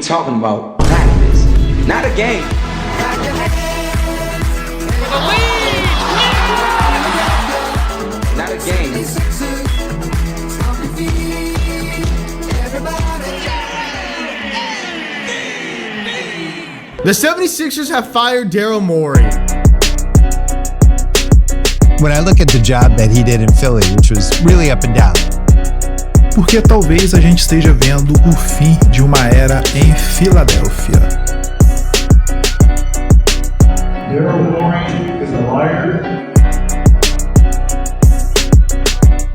talking about practice, not a game. Not a game. The 76ers have fired Daryl Morey. When I look at the job that he did in Philly, which was really up and down. Porque talvez a gente esteja vendo o fim de uma era em Filadélfia. Daryl Morey is a liar.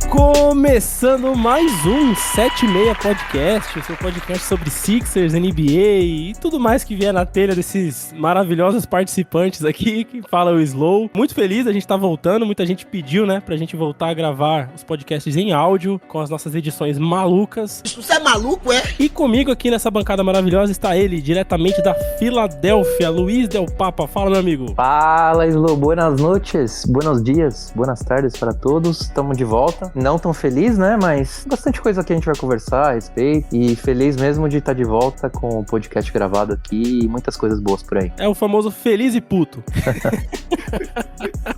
Começando mais um 76 Podcast, o seu podcast sobre Sixers, NBA e tudo mais que vier na telha desses maravilhosos participantes aqui, que fala o Slow. Muito feliz, a gente tá voltando, muita gente pediu, né, pra gente voltar a gravar os podcasts em áudio, com as nossas edições malucas. Você é maluco, é? E comigo aqui nessa bancada maravilhosa está ele, diretamente da Filadélfia, Luiz Del Papa. Fala, meu amigo. Fala, Slow. Buenas noches, buenos dias, buenas tardes para todos. Estamos de volta. Não tão feliz, né? Mas bastante coisa que a gente vai conversar a respeito. E feliz mesmo de estar de volta com o podcast gravado aqui e muitas coisas boas por aí. É o famoso feliz e puto.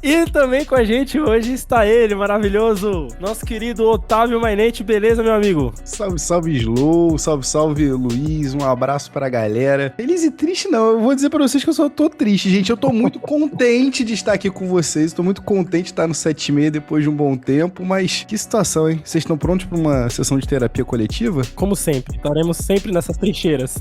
E também com a gente hoje está ele, maravilhoso, nosso querido Otávio Mainete. Beleza, meu amigo? Salve, salve Slow, salve, salve Luiz, um abraço pra galera. Feliz e triste não, eu vou dizer pra vocês que eu só tô triste, gente. Eu tô muito contente de estar aqui com vocês, tô muito contente de estar no 7,5 depois de um bom tempo, mas que situação, hein? Vocês estão prontos pra uma sessão de terapia coletiva? Como sempre, estaremos sempre nessas trincheiras.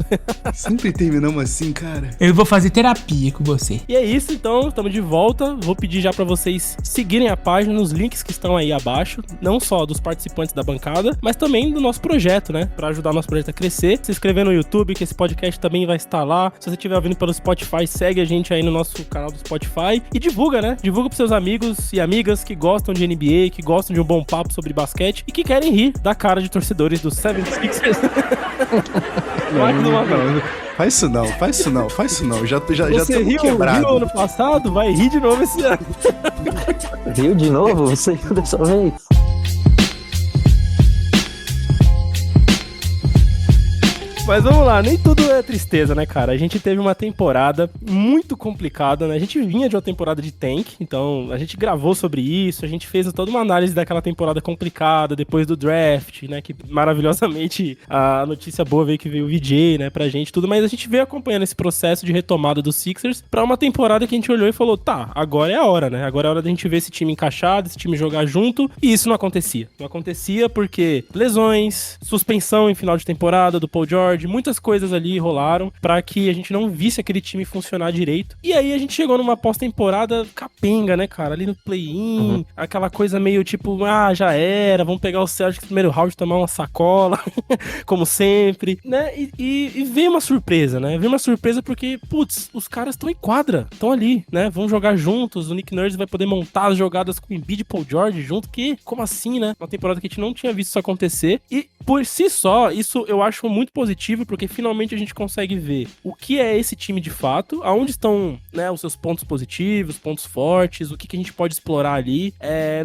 Sempre terminamos assim, cara. Eu vou fazer terapia com você. E é isso, então, estamos de volta. Vou pedir já pra vocês seguirem a página nos links que estão aí abaixo, não só dos participantes da bancada, mas também do nosso projeto, né? Pra ajudar o nosso projeto a crescer. Se inscrever no YouTube, que esse podcast também vai estar lá. Se você estiver ouvindo pelo Spotify, segue a gente aí no nosso canal do Spotify e divulga, né? Divulga pros seus amigos e amigas que gostam de NBA, que gostam de um bom papo sobre basquete e que querem rir da cara de torcedores do 76ers. Não. Faz isso não. Já Você riu ano passado, vai rir de novo esse ano. Viu de novo? Você riu dessa vez? Mas vamos lá, nem tudo é tristeza, né, cara? A gente teve uma temporada muito complicada, né? A gente vinha de uma temporada de tank, então a gente gravou sobre isso, a gente fez toda uma análise daquela temporada complicada, depois do draft, né? Que maravilhosamente a notícia boa veio que veio o VJ, né, pra gente, tudo. Mas a gente veio acompanhando esse processo de retomada dos Sixers pra uma temporada que a gente olhou e falou, tá, agora é a hora, né? Agora é a hora da gente ver esse time encaixado, esse time jogar junto, e isso não acontecia. Não acontecia porque lesões, suspensão em final de temporada do Paul George, muitas coisas ali rolaram pra que a gente não visse aquele time funcionar direito. E aí a gente chegou numa pós-temporada capenga, né, cara? Ali no play-in, aquela coisa meio tipo, já era, vamos pegar o Celtics no primeiro round e tomar uma sacola, como sempre, né? E veio uma surpresa, né? Veio uma surpresa porque, putz, os caras estão em quadra, estão ali, né? Vão jogar juntos, o Nick Nurse vai poder montar as jogadas com o Embiid e Paul George junto, que, como assim, né? Uma temporada que a gente não tinha visto isso acontecer. E, por si só, isso eu acho muito positivo, porque finalmente a gente consegue ver o que é esse time de fato, aonde estão, né, os seus pontos positivos, pontos fortes, o que a gente pode explorar ali,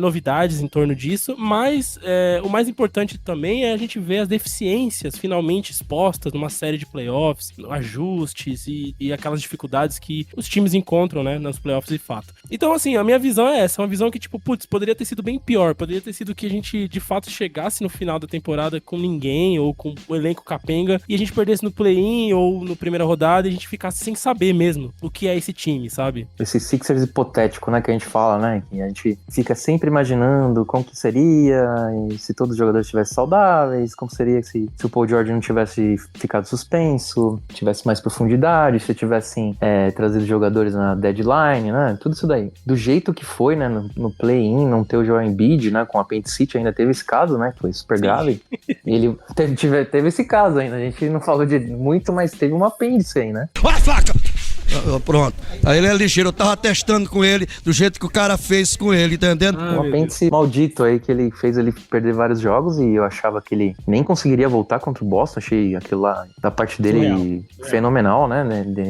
novidades em torno disso, mas o mais importante também é a gente ver as deficiências finalmente expostas numa série de playoffs, ajustes e aquelas dificuldades que os times encontram, né, nos playoffs de fato. Então, assim, a minha visão é essa, uma visão que, tipo, putz, poderia ter sido bem pior, poderia ter sido que a gente, de fato, chegasse no final da temporada com ninguém, ou com o elenco capenga, e a gente perdesse no play-in ou no primeira rodada e a gente ficasse sem saber mesmo o que é esse time, sabe? Esse Sixers hipotético, né, que a gente fala, né? Que a gente fica sempre imaginando como que seria e se todos os jogadores estivessem saudáveis, como seria se o Paul George não tivesse ficado suspenso, tivesse mais profundidade, se tivessem trazido jogadores na deadline, né? Tudo isso daí. Do jeito que foi, né, no play-in, não ter o Joel Embiid, né, com apendicite, ainda teve esse caso, né, que foi super grave. E ele teve esse caso ainda, a gente não falou de muito, mas teve um apêndice aí, né? Olha a faca! Pronto. Aí ele é ligeiro, eu tava testando com ele do jeito que o cara fez com ele, entendendo? Um apêndice maldito aí que ele fez ele perder vários jogos e eu achava que ele nem conseguiria voltar contra o Boston. Achei aquilo lá da parte dele fenomenal, né?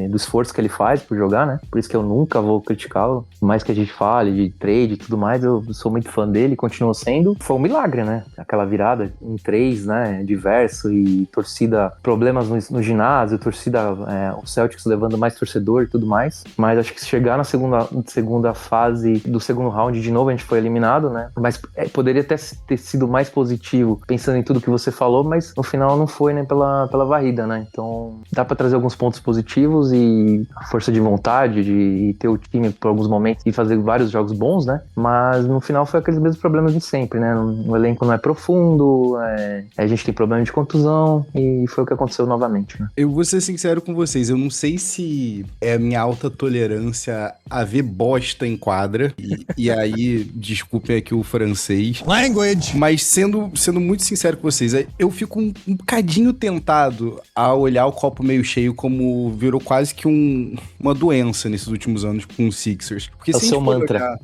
Do esforço que ele faz por jogar, né? Por isso que eu nunca vou criticá-lo. Por mais que a gente fale de trade e tudo mais, eu sou muito fã dele, continuo sendo. Foi um milagre, né? Aquela virada em 3, né? Diverso e torcida, problemas no ginásio, torcida, o Celtics levando mais torcedor e tudo mais. Mas acho que se chegar na segunda fase do segundo round, de novo a gente foi eliminado, né? Mas poderia ter sido mais positivo, pensando em tudo que você falou, mas no final não foi, né? Pela varrida, né? Então dá pra trazer alguns pontos positivos e a força de vontade de ter o time por alguns momentos e fazer vários jogos bons, né? Mas no final foi aqueles mesmos problemas de sempre, né? O elenco não é profundo, a gente tem problema de contusão e foi o que aconteceu novamente, né? Eu vou ser sincero com vocês, eu não sei se é a minha alta tolerância a ver bosta em quadra, e aí, desculpem aqui o francês. Language! Mas sendo muito sincero com vocês, eu fico um bocadinho tentado a olhar o copo meio cheio como virou quase que uma doença nesses últimos anos com os Sixers. Porque É o se a seu gente for mantra. olhar,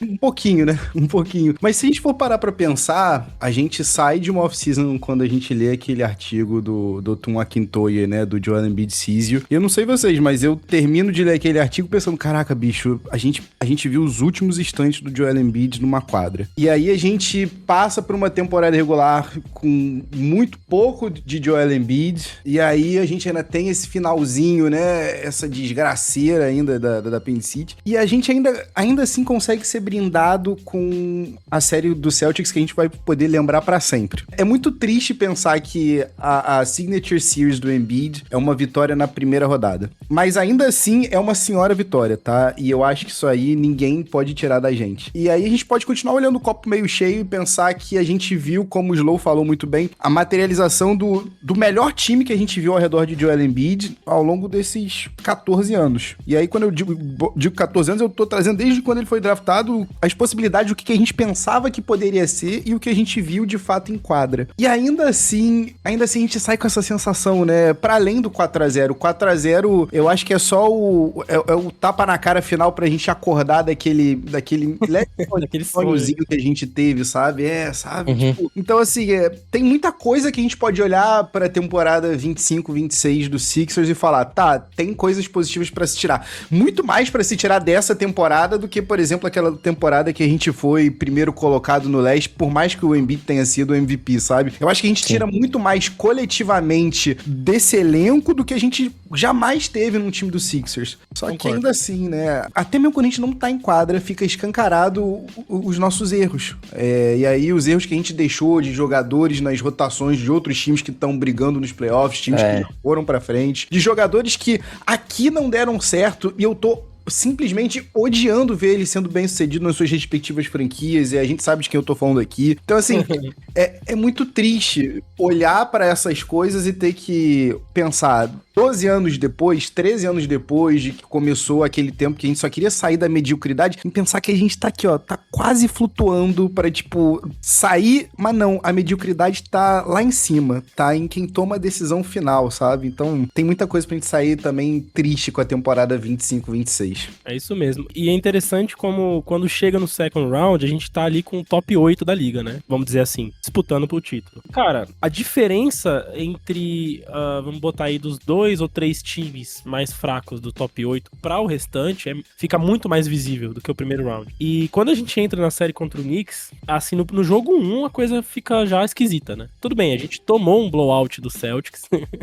um pouquinho, né? Um pouquinho. Mas se a gente for parar pra pensar, a gente sai de uma off-season quando a gente lê aquele artigo do Tum Akintoye, né? Do Joel Embiid Císio. E eu não sei vocês, mas eu termino de ler aquele artigo pensando, caraca, bicho, a gente viu os últimos instantes do Joel Embiid numa quadra. E aí a gente passa por uma temporada regular com muito pouco de Joel Embiid, e aí a gente ainda tem esse finalzinho, né? Essa desgraceira ainda da apendicite. E a gente ainda assim consegue ser brindado com a série do Celtics que a gente vai poder lembrar pra sempre. É muito triste pensar que a Signature Series do Embiid é uma vitória na primeira rodada. Mas ainda assim é uma senhora vitória, tá? E eu acho que isso aí ninguém pode tirar da gente. E aí a gente pode continuar olhando o copo meio cheio e pensar que a gente viu, como o Slow falou muito bem, a materialização do melhor time que a gente viu ao redor de Joel Embiid ao longo desses 14 anos. E aí quando eu digo 14 anos, eu tô trazendo desde quando ele foi draftado as possibilidades do que a gente pensava que poderia ser e o que a gente viu de fato em quadra. E ainda assim a gente sai com essa sensação, né? Pra além do 4-0. O 4-0, eu acho que é só o tapa na cara final pra gente acordar daquele sonhozinho que a gente teve, sabe? Sabe? Uhum. Tipo, então, assim, tem muita coisa que a gente pode olhar pra temporada 25, 26 do Sixers e falar, tá, tem coisas positivas pra se tirar. Muito mais pra se tirar dessa temporada do que, por exemplo, aquela temporada que a gente foi primeiro colocado no leste, por mais que o Embiid tenha sido o MVP, sabe? Eu acho que a gente tira muito mais coletivamente desse elenco do que a gente jamais teve num time do Sixers. Só que ainda assim, né? Até mesmo quando a gente não tá em quadra, fica escancarado os nossos erros. E aí os erros que a gente deixou de jogadores nas rotações de outros times que estão brigando nos playoffs, times que já foram pra frente, de jogadores que aqui não deram certo e eu tô simplesmente odiando ver ele sendo bem sucedido nas suas respectivas franquias, e a gente sabe de quem eu tô falando aqui. Então, assim, é muito triste olhar pra essas coisas e ter que pensar 12 anos depois, 13 anos depois de que começou aquele tempo que a gente só queria sair da mediocridade, e pensar que a gente tá aqui, ó, tá quase flutuando pra, tipo, sair, mas não, a mediocridade tá lá em cima, tá em quem toma a decisão final, sabe? Então, tem muita coisa pra gente sair também triste com a temporada 25, 26. É isso mesmo. E é interessante como quando chega no second round, a gente tá ali com o top 8 da liga, né? Vamos dizer assim, disputando pro título. Cara, a diferença entre, vamos botar aí, dos 2 ou 3 times mais fracos do top 8 para o restante fica muito mais visível do que o primeiro round. E quando a gente entra na série contra o Knicks, assim, no jogo 1 a coisa fica já esquisita, né? Tudo bem, a gente tomou um blowout do Celtics,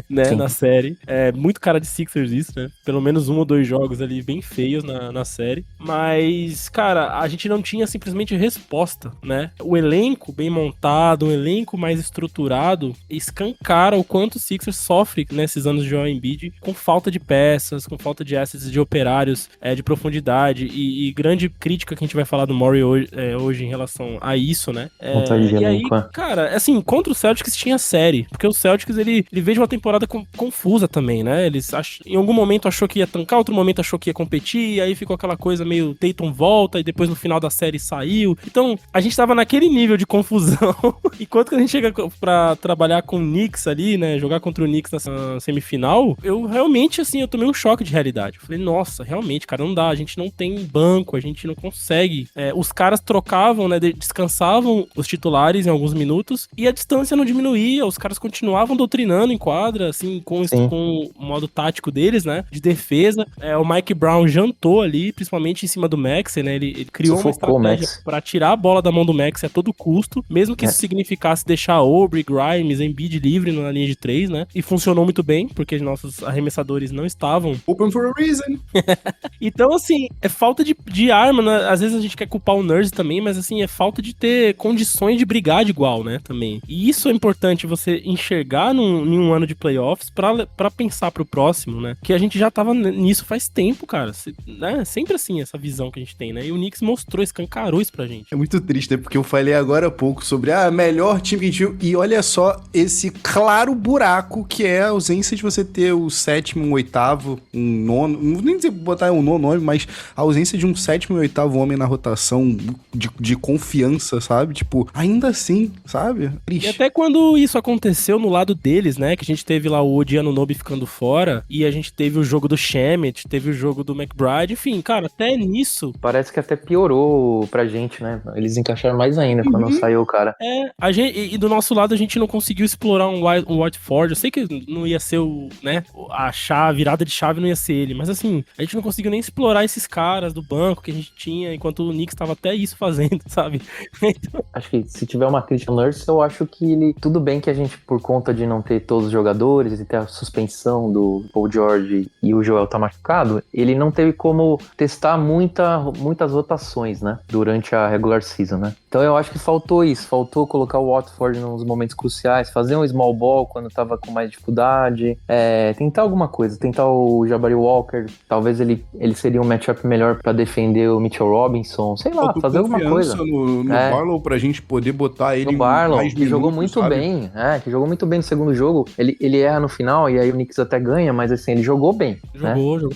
né, na série. É muito cara de Sixers isso, né? Pelo menos 1 ou 2 jogos ali bem feios na série. Mas, cara, a gente não tinha simplesmente resposta, né? O elenco bem montado, um elenco mais estruturado, escancara o quanto o Sixers sofre nesses anos de Joel Embiid com falta de peças, com falta de assets de operários, de profundidade e grande crítica que a gente vai falar do Murray hoje em relação a isso, né? E aí, cara, assim, contra o Celtics tinha série, porque o Celtics, ele veio de uma temporada confusa também, né? Eles em algum momento achou que ia tancar, outro momento achou que ia competir, e aí ficou aquela coisa meio Tatum volta, e depois no final da série saiu. Então, a gente tava naquele nível de confusão, enquanto que a gente chega pra trabalhar com o Knicks ali, né, jogar contra o Knicks na semifinal, final, eu realmente, assim, eu tomei um choque de realidade. Eu falei, nossa, realmente, cara, não dá, a gente não tem banco, a gente não consegue. Os caras trocavam, né, descansavam os titulares em alguns minutos e a distância não diminuía, os caras continuavam doutrinando em quadra, assim, com o modo tático deles, né, de defesa. O Mike Brown jantou ali, principalmente em cima do Maxey, né, ele criou uma estratégia pra tirar a bola da mão do Maxey a todo custo, mesmo que isso significasse deixar Aubrey, Grimes, Embiid livre na linha de 3, né, e funcionou muito bem, porque nossos arremessadores não estavam Open for a reason. Então, assim, é falta de arma, né? Às vezes a gente quer culpar o Nurse também, mas assim, é falta de ter condições de brigar de igual, né, também. E isso é importante você enxergar em um ano de playoffs pra pensar pro próximo, né? Que a gente já tava nisso faz tempo, cara. Né? Sempre assim, essa visão que a gente tem, né? E o Knicks mostrou, escancarou isso pra gente. É muito triste, né? Porque eu falei agora há pouco sobre melhor time que a gente viu, e olha só esse claro buraco que é a ausência de você ter o sétimo, um oitavo, um nono, não vou nem dizer botar um nono nome, mas a ausência de um sétimo e oitavo homem na rotação de confiança, sabe? Tipo, ainda assim, sabe? Triste. E até quando isso aconteceu no lado deles, né? Que a gente teve lá o Odianunoby ficando fora, e a gente teve o jogo do Shamet, teve o jogo do McBride, enfim, cara, até nisso... Parece que até piorou pra gente, né? Eles encaixaram mais ainda quando saiu o cara. E do nosso lado a gente não conseguiu explorar um Watford. Eu sei que não ia ser a virada de chave não ia ser ele, mas assim, a gente não conseguiu nem explorar esses caras do banco que a gente tinha, enquanto o Knicks tava até isso fazendo, sabe? Então... Acho que se tiver uma crítica ao Nurse, eu acho que ele... Tudo bem que a gente, por conta de não ter todos os jogadores e ter a suspensão do Paul George e o Joel tá machucado, ele não teve como testar muitas rotações, né? Durante a regular season, né? Então eu acho que faltou isso, faltou colocar o Watford nos momentos cruciais, fazer um small ball quando tava com mais dificuldade, tentar alguma coisa, tentar o Jabari Walker, talvez ele seria um matchup melhor pra defender o Mitchell Robinson, sei lá, fazer alguma coisa. No Barlow pra gente poder botar ele no Barlow, mais que jogou muito sabe? Bem, que jogou muito bem no segundo jogo, ele erra no final e aí o Knicks até ganha, mas assim, ele jogou bem.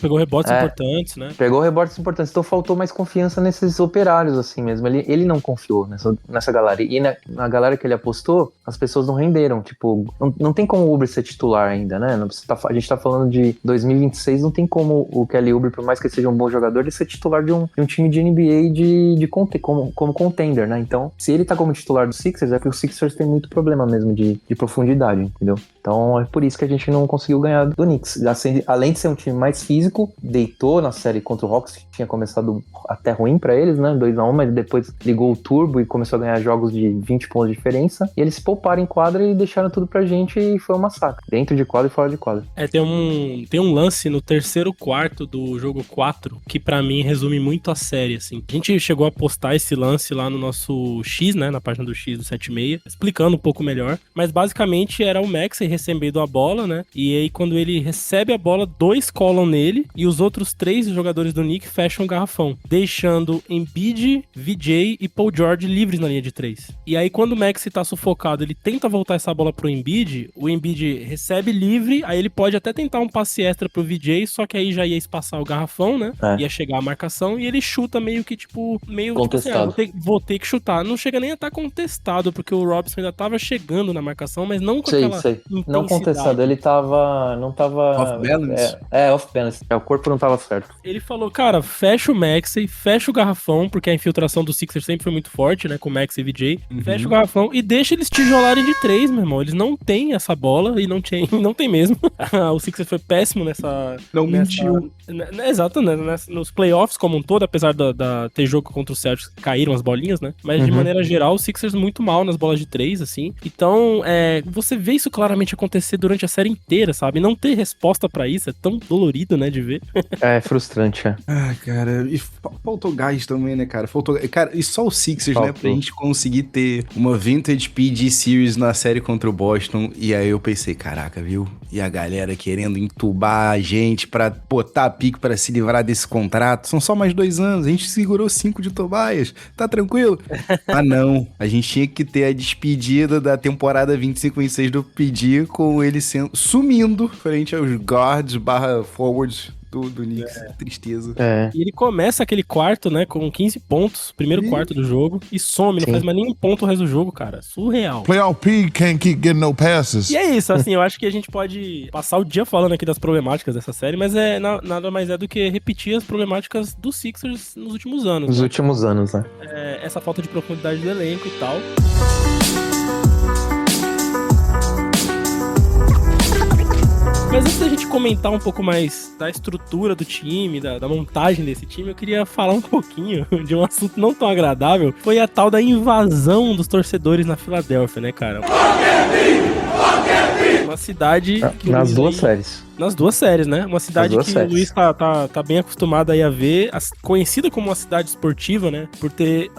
Pegou rebotes importantes, né? Pegou rebotes importantes, então faltou mais confiança nesses operários assim mesmo, ele não confiou nessa galera, e na galera que ele apostou, as pessoas não renderam, tipo, não tem como o Oubre ser titular ainda, né? A gente tá falando de 2026, não tem como o Kelly Oubre, por mais que ele seja um bom jogador, ele ser titular de um time de NBA como contender, né? Então, se ele tá como titular do Sixers, é porque o Sixers tem muito problema mesmo de profundidade, entendeu? Então, é por isso que a gente não conseguiu ganhar do Knicks. Assim, além de ser um time mais físico, deitou na série contra o Hawks, que tinha começado até ruim pra eles, né? 2-1, mas depois ligou o turbo e começou a ganhar jogos de 20 pontos de diferença. E eles se pouparam em quadra e deixaram tudo pra gente e foi um massacre. Dentro de quadra e fora de quadra. Tem um lance no terceiro quarto do jogo 4 que pra mim resume muito a série, assim. A gente chegou a postar esse lance lá no nosso X, né? Na página do X do 76, explicando um pouco melhor. Mas basicamente era o Maxey recebendo a bola, né? E aí quando ele recebe a bola, 2 colam nele e os outros 3 jogadores do Knicks fecham o garrafão, deixando Embiid, VJ e Paul George livres na linha de 3. E aí quando o Maxey tá sufocado, ele tenta voltar essa bola pro Embiid, o Embiid recebe livre, aí ele pode até tentar um passe extra pro VJ, só que aí já ia espaçar o garrafão, né? Ia chegar a marcação e ele chuta meio tipo contestado. Tipo assim, vou ter que chutar. Não chega nem a estar contestado, porque o Robinson ainda tava chegando na marcação, mas não com aquela intensidade. Não contestado, ele não tava... Off-balance? Off-balance. O corpo não tava certo. Ele falou, cara, fecha o Maxey, fecha o garrafão, porque a infiltração do Sixers sempre foi muito forte, né, com o Maxey e VJ. Fecha o garrafão e deixa eles tijolarem de 3, meu irmão. Eles não têm essa bola e não tem mesmo. O Sixers foi péssimo mentiu. Exato, né? Nos playoffs como um todo, apesar da ter jogo contra o Celtics, caíram as bolinhas, né? Mas de maneira geral, o Sixers muito mal nas bolas de 3, assim. Então, você vê isso claramente acontecer durante a série inteira, sabe? Não ter resposta pra isso é tão dolorido, né, de ver. É frustrante, cara, e faltou gás também, né, cara? Cara, e só o Sixers, né, pra gente conseguir ter uma Vintage PG Series na série contra o Boston, e aí eu pensei, caraca, viu? E a galera querendo entubar a gente pra botar pique pra se livrar desse contrato, são só mais 2 anos, a gente segurou 5 de Tobias, tá tranquilo? Não, a gente tinha que ter a despedida da temporada 25-26 do PG com ele sumindo frente aos guards /forwards do Knicks. Tristeza. É. E ele começa aquele quarto, né, com 15 pontos, primeiro quarto do jogo, e some, não Sim. faz mais nenhum ponto o resto do jogo, cara. Surreal. Playoff P can't keep getting no passes. E é isso, assim, eu acho que a gente pode passar o dia falando aqui das problemáticas dessa série, mas nada mais é do que repetir as problemáticas dos Sixers nos últimos anos. Nos né? últimos anos, né? Essa falta de profundidade do elenco e tal. Mas antes da gente comentar um pouco mais da estrutura do time, da montagem desse time, eu queria falar um pouquinho de um assunto não tão agradável. Foi a tal da invasão dos torcedores na Filadélfia, né, cara? Uma cidade... que Nas o duas Luiz- séries. Nas duas séries, né? Uma cidade duas que séries. o Luiz tá bem acostumado aí a ver, conhecida como uma cidade esportiva, né? Por ter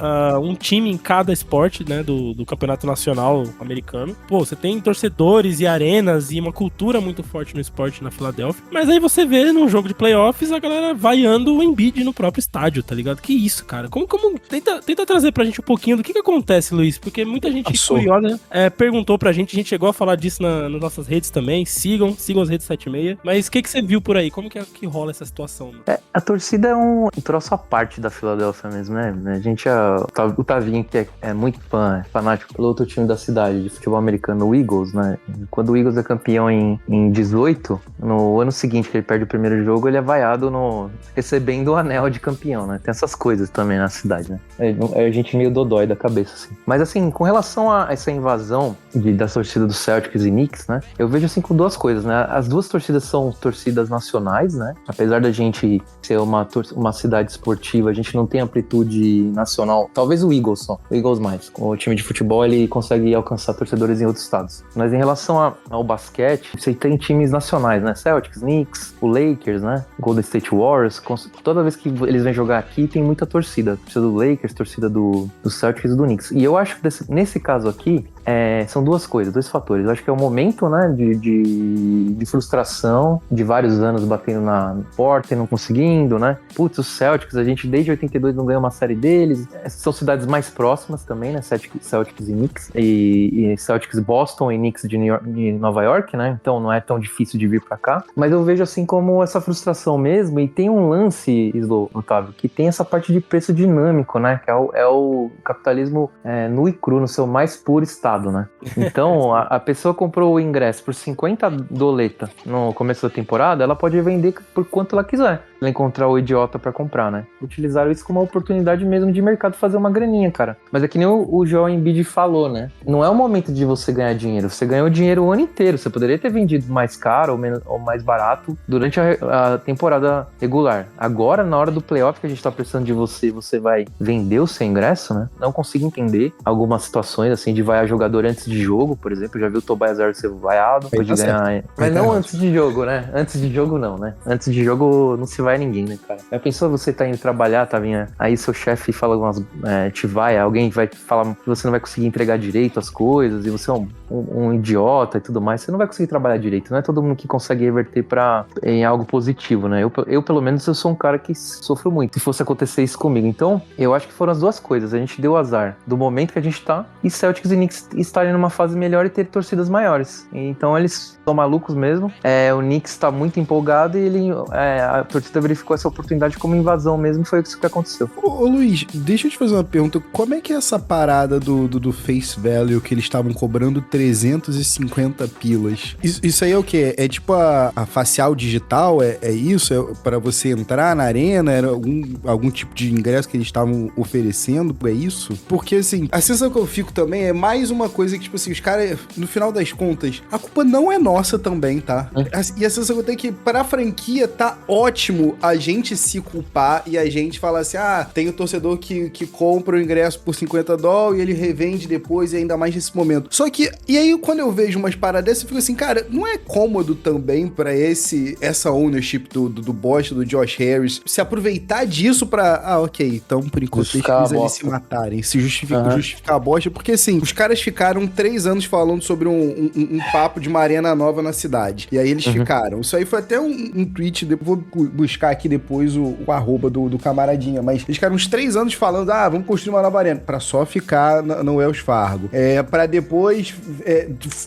um time em cada esporte, né? Do campeonato nacional americano. Pô, você tem torcedores e arenas e uma cultura muito forte no esporte na Filadélfia. Mas aí você vê num jogo de playoffs a galera vaiando o Embiid no próprio estádio, tá ligado? Que isso, cara? Como tenta trazer pra gente um pouquinho do que acontece, Luiz? Porque muita gente curiosa perguntou pra gente, a gente chegou a falar disso nas nossas redes também. Sigam as redes 76. Mas o que você viu por aí? Como que rola essa situação? Né? A torcida é um troço à parte da Filadélfia mesmo, né? A gente, o Tavinho, que é muito fanático pelo outro time da cidade de futebol americano, o Eagles, né? Quando o Eagles é campeão em 18, no ano seguinte que ele perde o primeiro jogo, ele é vaiado recebendo o anel de campeão, né? Tem essas coisas também na cidade, né? É a gente meio dodói da cabeça, assim. Mas assim, com relação a essa invasão da torcida do Celtics e Knicks, né? Eu vejo assim com duas coisas, né? As duas torcidas são torcidas nacionais, né? Apesar da gente ser uma cidade esportiva, a gente não tem amplitude nacional. Talvez o Eagles só. O Eagles mais. O time de futebol, ele consegue alcançar torcedores em outros estados. Mas em relação ao basquete, você tem times nacionais, né? Celtics, Knicks, o Lakers, né? Golden State Warriors. Toda vez que eles vêm jogar aqui, tem muita torcida. Torcida do Lakers, torcida do Celtics e do Knicks. E eu acho que nesse caso aqui, são duas coisas, dois fatores. Eu acho que é o momento, né, de frustração, de vários anos batendo na porta e não conseguindo, né? Putz, os Celtics, a gente desde 82 não ganha uma série deles. São cidades mais próximas também, né? Celtics e Knicks. E Celtics Boston e Knicks de Nova York, né? Então não é tão difícil de vir pra cá. Mas eu vejo assim como essa frustração mesmo. E tem um lance, Otávio, que tem essa parte de preço dinâmico, né? Que é o capitalismo nu e cru, no seu mais puro estado, né? Então, a pessoa comprou o ingresso por 50 doleta no começo da temporada, ela pode vender por quanto ela quiser. Ela encontrar o idiota pra comprar, né? Utilizaram isso como uma oportunidade mesmo de mercado fazer uma graninha, cara. Mas é que nem o Joel Embiid falou, né? Não é o momento de você ganhar dinheiro. Você ganhou dinheiro o ano inteiro. Você poderia ter vendido mais caro ou mais barato durante a temporada regular. Agora, na hora do playoff que a gente tá precisando de você vai vender o seu ingresso, né? Não consigo entender algumas situações, assim, de vaiar jogador antes de jogo, por exemplo. Eu já vi o Tobias Harris ser vaiado, depois de ganhar. Mas não antes de jogo, né? Antes de jogo, não, né? Antes de jogo, não se vai ninguém, né, cara? Já pensou você tá indo trabalhar, Tavinha? Aí seu chefe fala algumas... te vai, alguém vai falar que você não vai conseguir entregar direito as coisas, e você é um idiota e tudo mais. Você não vai conseguir trabalhar direito. Não é todo mundo que consegue reverter em algo positivo, né? Eu, pelo menos, eu sou um cara que sofro muito se fosse acontecer isso comigo. Então, eu acho que foram as duas coisas. A gente deu azar do momento que a gente tá, e Celtics e Knicks estarem numa fase melhor e ter torcidas maiores. Então, eles são malucos mesmo. O Knicks tá muito empolgado e a torcida verificou essa oportunidade como invasão mesmo, foi isso que aconteceu. Ô Luiz, deixa eu te fazer uma pergunta. Como é que é essa parada do face value que eles estavam cobrando 350 pilas? Isso aí é o quê? É tipo a facial digital? É isso? É para você entrar na arena? Era algum tipo de ingresso que eles estavam oferecendo? É isso? Porque, assim, a sensação que eu fico também é mais uma coisa que, tipo assim, os caras, no final das contas, a culpa não é nossa também, tá? E a sensação que eu tenho é que pra franquia tá ótimo a gente se culpar e a gente falar assim, tem o torcedor que compra o ingresso por $50 e ele revende depois e ainda mais nesse momento. Só que, e aí quando eu vejo umas paradas dessas, eu fico assim, cara, não é cômodo também pra essa ownership do Boston, do Josh Harris, se aproveitar disso pra, ok, então por enquanto deixa eles ali se matarem, se justificar a bosta, porque assim, os caras ficaram 3 anos falando sobre um papo de uma arena nova na cidade, e aí eles ficaram. Isso aí foi até um tweet, depois vou buscar aqui depois o arroba do camaradinha, mas eles ficaram uns 3 anos falando, vamos construir uma nova arena, pra só ficar no Wells Fargo. Pra depois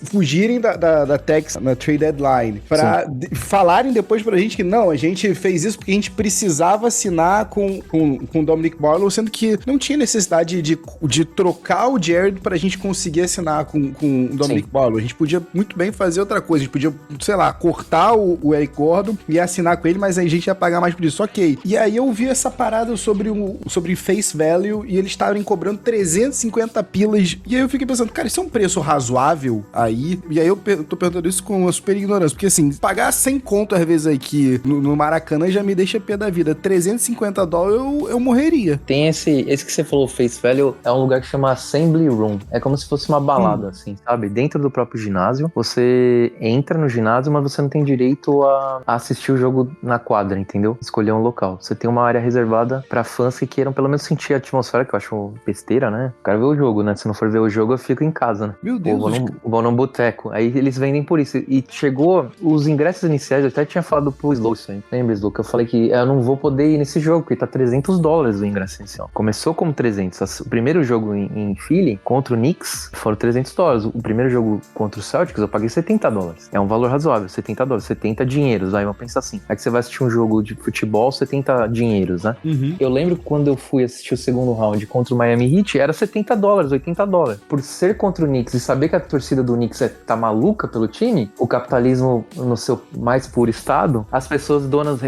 fugirem da Tex na trade deadline. Pra falarem depois pra gente que não, a gente fez isso porque a gente precisava assinar com o Dominic Barlow, sendo que não tinha necessidade de trocar o Jared pra gente conseguir assinar com o Dominic Barlow. A gente podia muito bem fazer outra coisa. A gente podia, sei lá, cortar o Eric Gordon e assinar com ele, mas a gente ia pagar mais por isso. Ok. E aí eu vi essa parada sobre face value e eles estavam cobrando 350 pilas. E aí eu fiquei pensando, cara, isso é um preço razoável aí? E aí eu tô perguntando isso com uma super ignorância. Porque assim, pagar 100 conto às vezes aqui no Maracanã já me deixa pé da vida. 350 dólares eu morreria. Tem esse que você falou, Face Value, é um lugar que chama Assembly Room. É como se fosse uma balada, assim, sabe? Dentro do próprio ginásio. Você entra no ginásio, mas você não tem direito a assistir o jogo na quadra, entendeu? Escolher um local. Você tem uma área reservada pra fãs que queiram pelo menos sentir a atmosfera, que eu acho besteira, né? Eu quero ver o jogo, né? Se não for ver o jogo, eu fico em casa, né? Meu Deus. Vou num boteco. Aí eles vendem por isso. E chegou os ingressos iniciais, eu até tinha falado pro Slow isso aí. Lembra, Slow? Que eu falei que eu não vou poder ir nesse jogo, porque tá $300 o ingresso inicial. Começou como 300. O primeiro jogo em Philly, contra o Knicks, foram $300. O primeiro jogo contra o Celtics, eu paguei $70. É um valor razoável, $70. 70 dinheiros. Aí eu penso assim, é que você vai assistir um jogo de futebol, 70 dinheiros, né? Eu lembro que quando eu fui assistir o segundo round contra o Miami Heat, era $70, $80. Por ser contra o Knicks e saber que a torcida do Knicks tá maluca pelo time, o capitalismo no seu mais puro estado, as pessoas donas,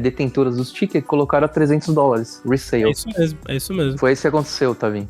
detentoras dos tickets, colocaram a $300. Resale. É isso mesmo. Foi isso que aconteceu, Tavinho.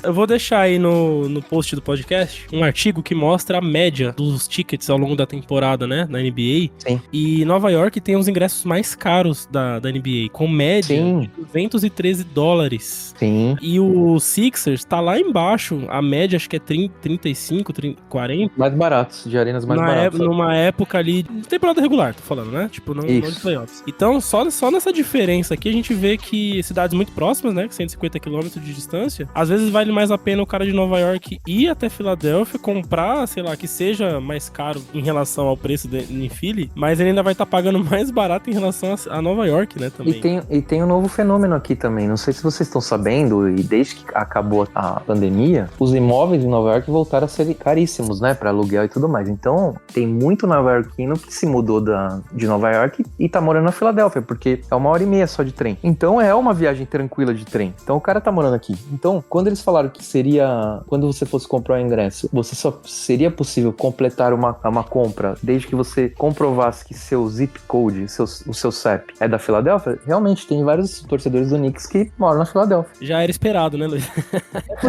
Eu vou deixar aí no post do podcast um artigo que mostra a média dos tickets ao longo da temporada, né, na NBA. Sim. E Nova York tem os ingressos mais caros da NBA, com média de $213. Sim. E o Sixers tá lá embaixo, a média acho que é 35, 40. Mais baratos, de arenas mais baratas. Numa época ali, temporada regular, tô falando, né? Tipo, não de playoffs. Então, só nessa diferença aqui, a gente vê que cidades muito próximas, né, 150 km de distância, às vezes vale mais a pena o cara de Nova York ir até Filadélfia, comprar, sei lá, que seja mais caro em relação ao preço em Philly, mas ele ainda vai estar pagando mais barato em relação a Nova York, né, também. E tem um novo fenômeno aqui também, não sei se vocês estão sabendo, e desde que acabou a pandemia, os imóveis em Nova York voltaram a ser caríssimos, né, pra aluguel e tudo mais. Então, tem muito nova-iorquino que se mudou de Nova York e tá morando na Filadélfia, porque é 1h30 só de trem. Então, é uma viagem tranquila de trem. Então, o cara tá morando aqui. Então, quando eles falaram que seria, quando você fosse comprar o ingresso, você só seria possível completar uma compra desde que você comprovasse que seu zip code, o seu CEP é da Filadélfia, realmente tem vários torcedores do Knicks que moram na Filadélfia. Já era esperado, né, Luiz?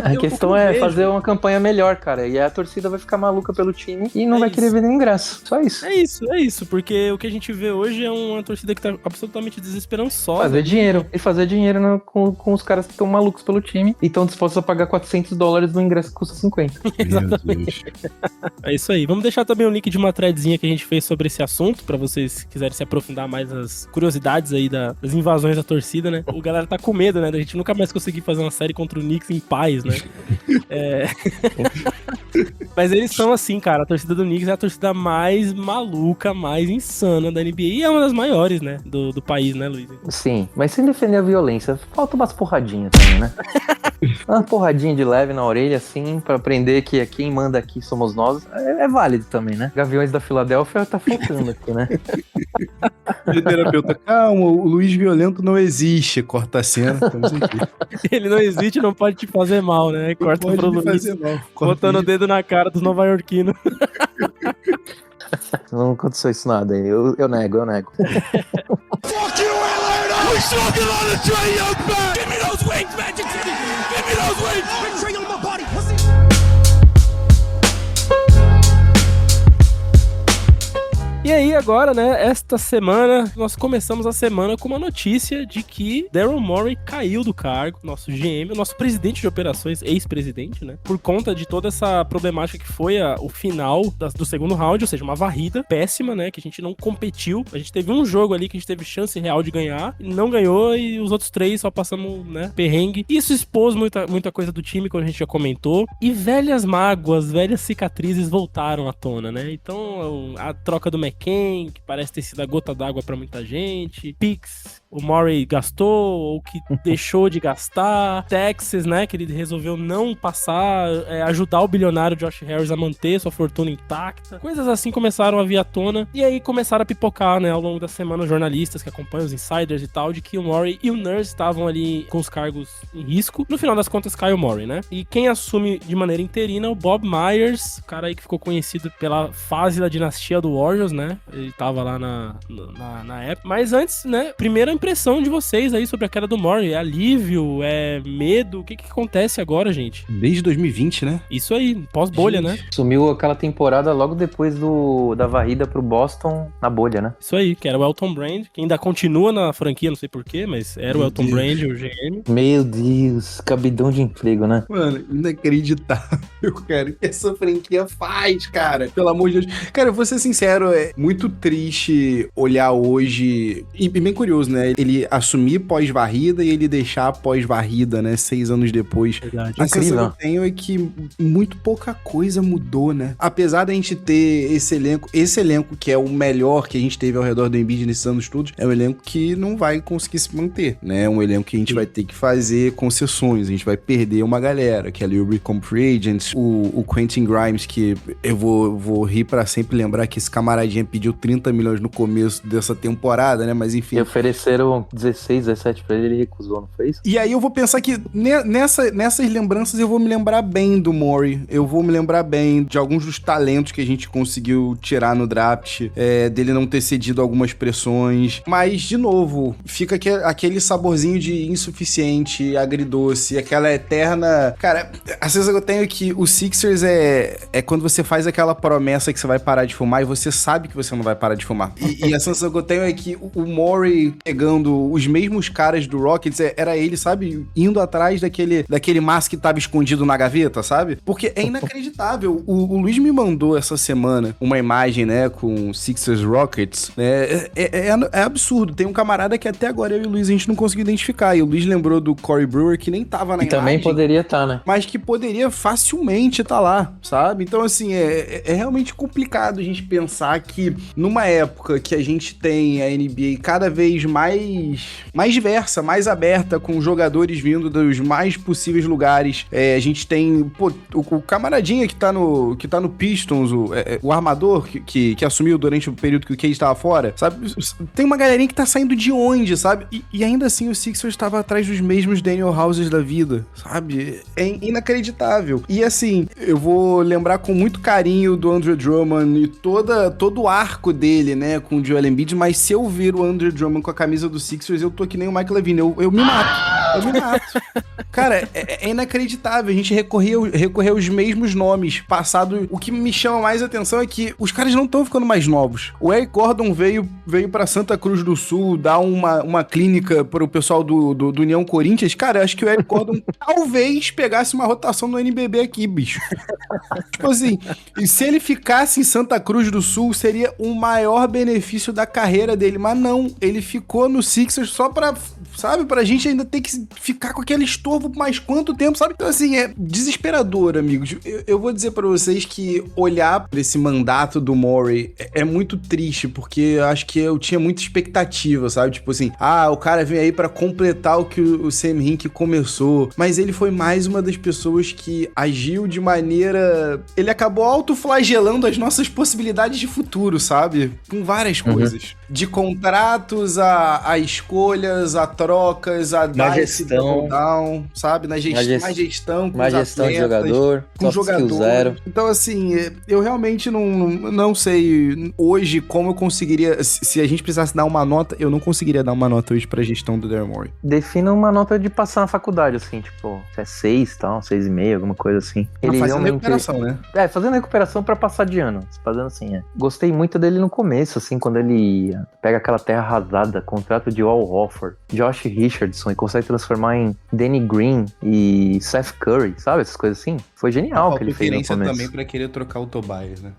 A questão é fazer uma campanha melhor, cara, e a torcida vai ficar maluca pelo time e não vai querer vender ingresso. Só isso. É isso, porque o que a gente vê hoje é uma torcida que tá absolutamente desesperançosa. Fazer dinheiro. E fazer dinheiro com os caras que estão malucos pelo time e estão dispostos a pagar $400 no ingresso que custa 50. Exatamente. É isso aí. Vamos deixar também o link de uma threadzinha que a gente fez sobre esse assunto, pra vocês quiserem se aprofundar mais nas curiosidades aí das invasões da torcida, né? O galera tá com medo, né? Da gente nunca mais conseguir fazer uma série contra o Knicks em paz, né? Mas eles são assim, cara. A torcida do Knicks é a torcida mais maluca, mais insana da NBA e é uma das maiores, né? Do país, né, Luiz? Sim, mas sem defender a violência, falta umas porradinhas também, né? Uma porradinha de leve na orelha, assim, pra aprender que quem manda aqui somos nós, é válido também, né? Gaviões da Filadélfia tá faltando aqui, né? Terapeuta, calma, o Luiz violento não existe, corta a cena, estamos aqui. Ele não existe, não pode te fazer mal, né? Corta pro Luiz, botando o dedo na cara dos nova-iorquinos. Não aconteceu isso nada aí, eu nego. Fuck you, Atlanta! We smoking on the Trae Young back! Give me those wings, Magic City! Give me those wings! Trae on my body, pussy! E aí agora, né, esta semana, nós começamos a semana com uma notícia de que Daryl Morey caiu do cargo, nosso GM, o nosso presidente de operações, ex-presidente, né, por conta de toda essa problemática que foi o final do segundo round, ou seja, uma varrida péssima, né, que a gente não competiu, a gente teve um jogo ali que a gente teve chance real de ganhar, não ganhou e os outros 3 só passamos, né, perrengue. Isso expôs muita coisa do time, como a gente já comentou, e velhas mágoas, velhas cicatrizes voltaram à tona, né, então a troca do McKinnon, quem, que parece ter sido a gota d'água pra muita gente. Picks, o Murray gastou, ou que deixou de gastar. Texas, né, que ele resolveu não passar, ajudar o bilionário Josh Harris a manter sua fortuna intacta. Coisas assim começaram a vir à tona, e aí começaram a pipocar, né, ao longo da semana, jornalistas que acompanham os insiders e tal, de que o Murray e o Nurse estavam ali com os cargos em risco. No final das contas, cai o Murray, né? E quem assume de maneira interina é o Bob Myers, o cara aí que ficou conhecido pela fase da dinastia do Warriors, né? Ele tava lá na época. Mas antes, né, primeira impressão de vocês aí sobre a queda do Murray. É alívio? É medo? O que acontece agora, gente? Desde 2020, né? Isso aí, pós-bolha, né? Sumiu aquela temporada logo depois da varrida pro Boston na bolha, né? Isso aí, que era o Elton Brand, que ainda continua na franquia, não sei porquê, mas era o Elton Brand, o GM. Meu Deus, cabidão de emprego, né? Mano, inacreditável, cara. O que essa franquia faz, cara? Pelo amor de Deus. Cara, eu vou ser sincero, é muito triste olhar hoje, e bem curioso, né? Ele assumir pós-varrida e ele deixar pós-varrida, né? 6 anos depois. Verdade. A sensação que eu tenho é que muito pouca coisa mudou, né? Apesar da gente ter esse elenco que é o melhor que a gente teve ao redor do Embiid nesses anos todos, é um elenco que não vai conseguir se manter, né? É um elenco que a gente vai ter que fazer concessões, a gente vai perder uma galera, que é ali o Rick como free agents, o Quentin Grimes, que eu vou rir pra sempre lembrar que esse camaradinha pediu 30 milhões no começo dessa temporada, né? Mas enfim. E ofereceram 16, 17 pra ele recusou, não foi isso? E aí eu vou pensar que nessas lembranças eu vou me lembrar bem do Murray, eu vou me lembrar bem de alguns dos talentos que a gente conseguiu tirar no draft, dele não ter cedido algumas pressões, mas de novo, fica aquele saborzinho de insuficiente, agridoce, aquela eterna... Cara, a sensação que eu tenho é que o Sixers é quando você faz aquela promessa que você vai parar de fumar e você sabe que você não vai parar de fumar. E a sensação que eu tenho é que o Murray pegando os mesmos caras do Rockets, era ele, sabe, indo atrás daquele maço que tava escondido na gaveta, sabe? Porque é inacreditável. O Luiz me mandou essa semana uma imagem, né, com Sixers Rockets, né? É absurdo. Tem um camarada que até agora eu e o Luiz a gente não conseguiu identificar. E o Luiz lembrou do Corey Brewer, que nem tava na imagem. Também poderia estar, né? Mas que poderia facilmente estar lá, sabe? Então, assim, é realmente complicado a gente pensar que numa época que a gente tem a NBA cada vez mais diversa, mais aberta, com jogadores vindo dos mais possíveis lugares. A gente tem, o camaradinha que tá no Pistons, o armador que assumiu durante o período que o Cade estava fora, sabe? Tem uma galerinha que tá saindo de onde, sabe? E ainda assim o Sixers estava atrás dos mesmos Daniel Houses da vida, sabe? É inacreditável. E assim, eu vou lembrar com muito carinho do Andre Drummond e todo o arco dele, né, com o Joel Embiid, mas se eu ver o Andre Drummond com a camisa do Sixers, eu tô que nem o Mike Levine, eu me mato. Eu me mato. Cara, é inacreditável. A gente recorreu aos mesmos nomes. Passado, o que me chama mais atenção é que os caras não estão ficando mais novos. O Eric Gordon veio pra Santa Cruz do Sul dar uma clínica pro pessoal do União Corinthians. Cara, eu acho que o Eric Gordon talvez pegasse uma rotação no NBB aqui, bicho. Tipo assim, se ele ficasse em Santa Cruz do Sul, seria o maior benefício da carreira dele. Mas não, ele ficou no Sixers só pra, sabe, pra gente ainda ter que ficar com aquele estorvo por mais quanto tempo, sabe? Então, assim, é desesperador, amigos. Eu vou dizer pra vocês que olhar pra esse mandato do Murray é muito triste, porque eu acho que eu tinha muita expectativa, sabe? Tipo assim, o cara vem aí pra completar o que o Sam Hinkie começou, mas ele foi mais uma das pessoas que agiu de maneira... Ele acabou autoflagelando as nossas possibilidades de futuro, sabe? Com várias coisas. De contratos a escolhas, a trocas, a na gestão, down, sabe? Na gestão, com má os gestão atletas, de jogador, com jogador. Então, assim, eu realmente não sei hoje como eu conseguiria, se a gente precisasse dar uma nota, eu não conseguiria dar uma nota hoje pra gestão do Daryl Morey. Defina uma nota de passar na faculdade, assim, tipo, se é 6, tal, 6,5, alguma coisa assim. Ele fazendo recuperação, né? Fazendo recuperação pra passar de ano, fazendo assim, Gostei muito dele no começo, assim, quando ele pega aquela terra arrasada, contrato de Al Horford, Josh Richardson, e consegue transformar em Danny Green e Seth Curry, sabe? Essas coisas assim. Foi genial o que ele fez no começo. também pra querer trocar o Tobias, né?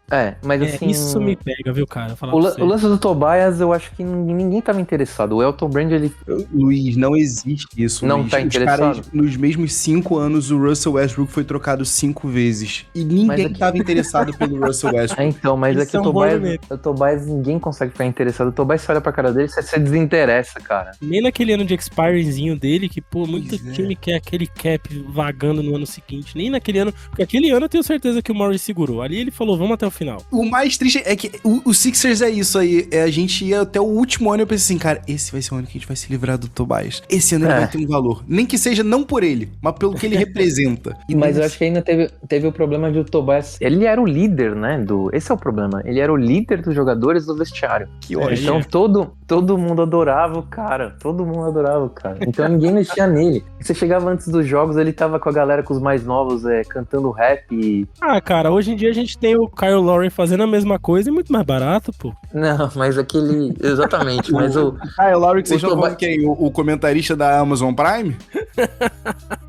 Mas assim... Isso me pega, viu, cara? Falar O pra você. lance do Tobias, eu acho que ninguém tava interessado. O Elton Brand, ele... Luiz, não existe isso. Não Luiz. tá Os interessado? caras, nos mesmos 5 anos, o Russell Westbrook foi trocado 5 vezes. E ninguém tava interessado pelo Russell Westbrook. Então, mas Isso é que é um bom o Tobias ninguém consegue ficar interessado. O Tobias olha pra cara dele e você desinteressa, cara. Nem naquele ano de expirezinho dele, que, pô, muito Pois é. time quer aquele cap vagando no ano seguinte. Nem naquele ano. Porque aquele ano eu tenho certeza que o Morris segurou. Ali ele falou, vamos até o final. O mais triste é que o Sixers é isso aí. A gente ia até o último ano e eu pensei assim, cara, esse vai ser o ano que a gente vai se livrar do Tobias. Esse ano ele vai ter um valor. Nem que seja não por ele, mas pelo que ele representa. Mas eu acho que ainda teve o problema de o Tobias... Ele era o líder, né? Esse é o problema. Ele era o líder dos jogadores do vestiário. Que ótimo. Então todo mundo adorava o cara. Todo mundo adorava o cara. Então ninguém mexia nele. Você chegava antes dos jogos, ele tava com a galera, com os mais novos, cantando rap e... Ah, cara, hoje em dia a gente tem o Kyle Lowry fazendo a mesma coisa e muito mais barato, pô. Não, mas aquele... Exatamente, mas o... Ah, é o Laurie que vocês O estão Tobias- falando quem? O comentarista da Amazon Prime?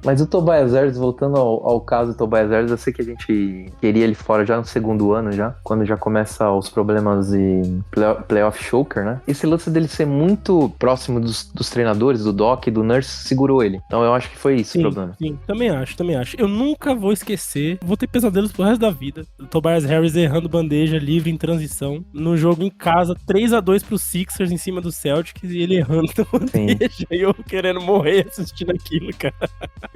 Mas o Tobias Harris, voltando ao caso do Tobias Harris, eu sei que a gente queria ele fora já no segundo ano, já, quando já começa os problemas e playoff choker, né? Esse lance dele ser muito próximo dos treinadores, do Doc e do Nurse, segurou ele. Então eu acho que foi isso o problema. Sim, também acho. Eu nunca vou esquecer, vou ter pesadelos pro resto da vida. O Tobias Harris errando bandeja livre em transição, no jogo em casa, 3-2 pro Sixers em cima do Celtics e ele errando bandeja e eu querendo morrer assistindo aquilo, cara.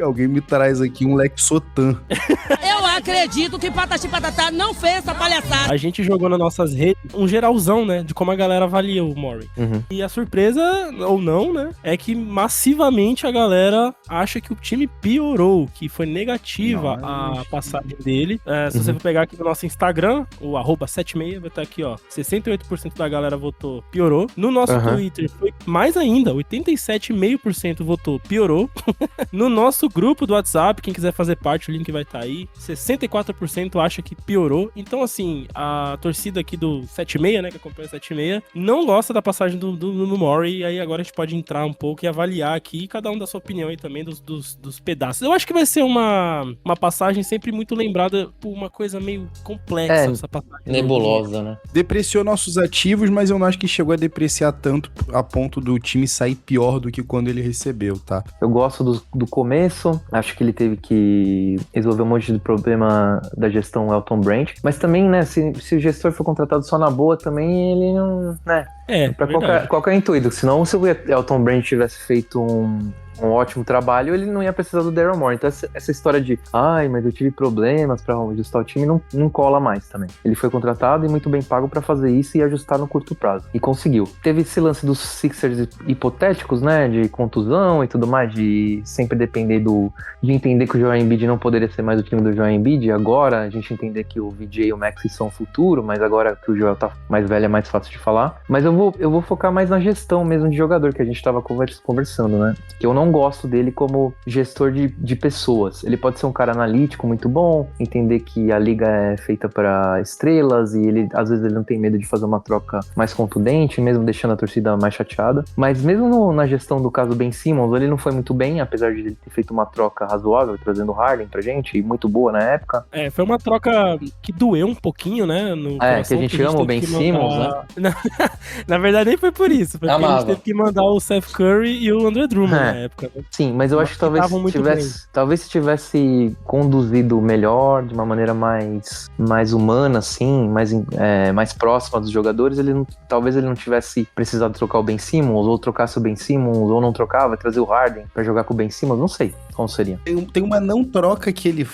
Alguém me traz aqui um Lex Sotan. Eu acredito que Patati Patatá não fez essa palhaçada. A gente jogou nas nossas redes um geralzão, né, de como a galera avalia o Murray. Uhum. E a surpresa, ou não, né, é que massivamente a galera acha que o time piorou, que foi negativa a passagem dele. Se você for pegar aqui no nosso Instagram, o @76, vai estar aqui, ó, 68% da galera votou piorou. No nosso Twitter foi mais ainda, 87,5% votou piorou. No nosso grupo do WhatsApp, quem quiser fazer parte, o link vai estar aí, 64% acha que piorou. Então, assim, a torcida aqui do 76, né, que acompanha o 76, não gosta da passagem do Murray, e aí agora a gente pode entrar um pouco e avaliar aqui, cada um dá sua opinião aí também dos pedaços. Eu acho que vai ser uma passagem sempre muito lembrada por uma coisa meio complexa, essa passagem. Nebulosa, né? Depreciou nossos ativos, mas eu não acho que chegou a depreciar tanto a ponto do time sair pior do que quando ele recebeu, tá? Eu gosto do começo, acho que ele teve que resolver um monte de problema da gestão Elton Brand, mas também, né, se o gestor for contratado só na boa, também ele não, né, pra qualquer intuito, senão se o Elton Brand tivesse feito um ótimo trabalho, ele não ia precisar do Daryl Morey. Então essa história de mas eu tive problemas pra ajustar o time não cola mais também. Ele foi contratado e muito bem pago pra fazer isso e ajustar no curto prazo. E conseguiu. Teve esse lance dos Sixers hipotéticos, né, de contusão e tudo mais, de sempre depender de entender que o Joel Embiid não poderia ser mais o time do Joel Embiid. Agora a gente entender que o VJ e o Maxey são o futuro, mas agora que o Joel tá mais velho é mais fácil de falar. Mas eu vou focar mais na gestão mesmo de jogador, que a gente tava conversando, né, que eu não gosto dele como gestor de pessoas. Ele pode ser um cara analítico muito bom, entender que a liga é feita para estrelas e ele, às vezes, ele não tem medo de fazer uma troca mais contundente, mesmo deixando a torcida mais chateada. Mas mesmo na gestão do caso Ben Simmons, ele não foi muito bem, apesar de ele ter feito uma troca razoável, trazendo o Harden pra gente, e muito boa na época. Foi uma troca que doeu um pouquinho, né? No coração, que a gente ama o Ben Simmons, né? Na verdade, nem foi por isso, porque a gente teve que mandar o Seth Curry e o Andre Drummond na época. Sim, mas eu acho que talvez se tivesse conduzido melhor, de uma maneira mais humana, assim, mais próxima dos jogadores, talvez ele não tivesse precisado trocar o Ben Simmons, ou trocasse o Ben Simmons, ou não trocava, trazer o Harden pra jogar com o Ben Simmons, não sei como seria. Tem uma não troca que ele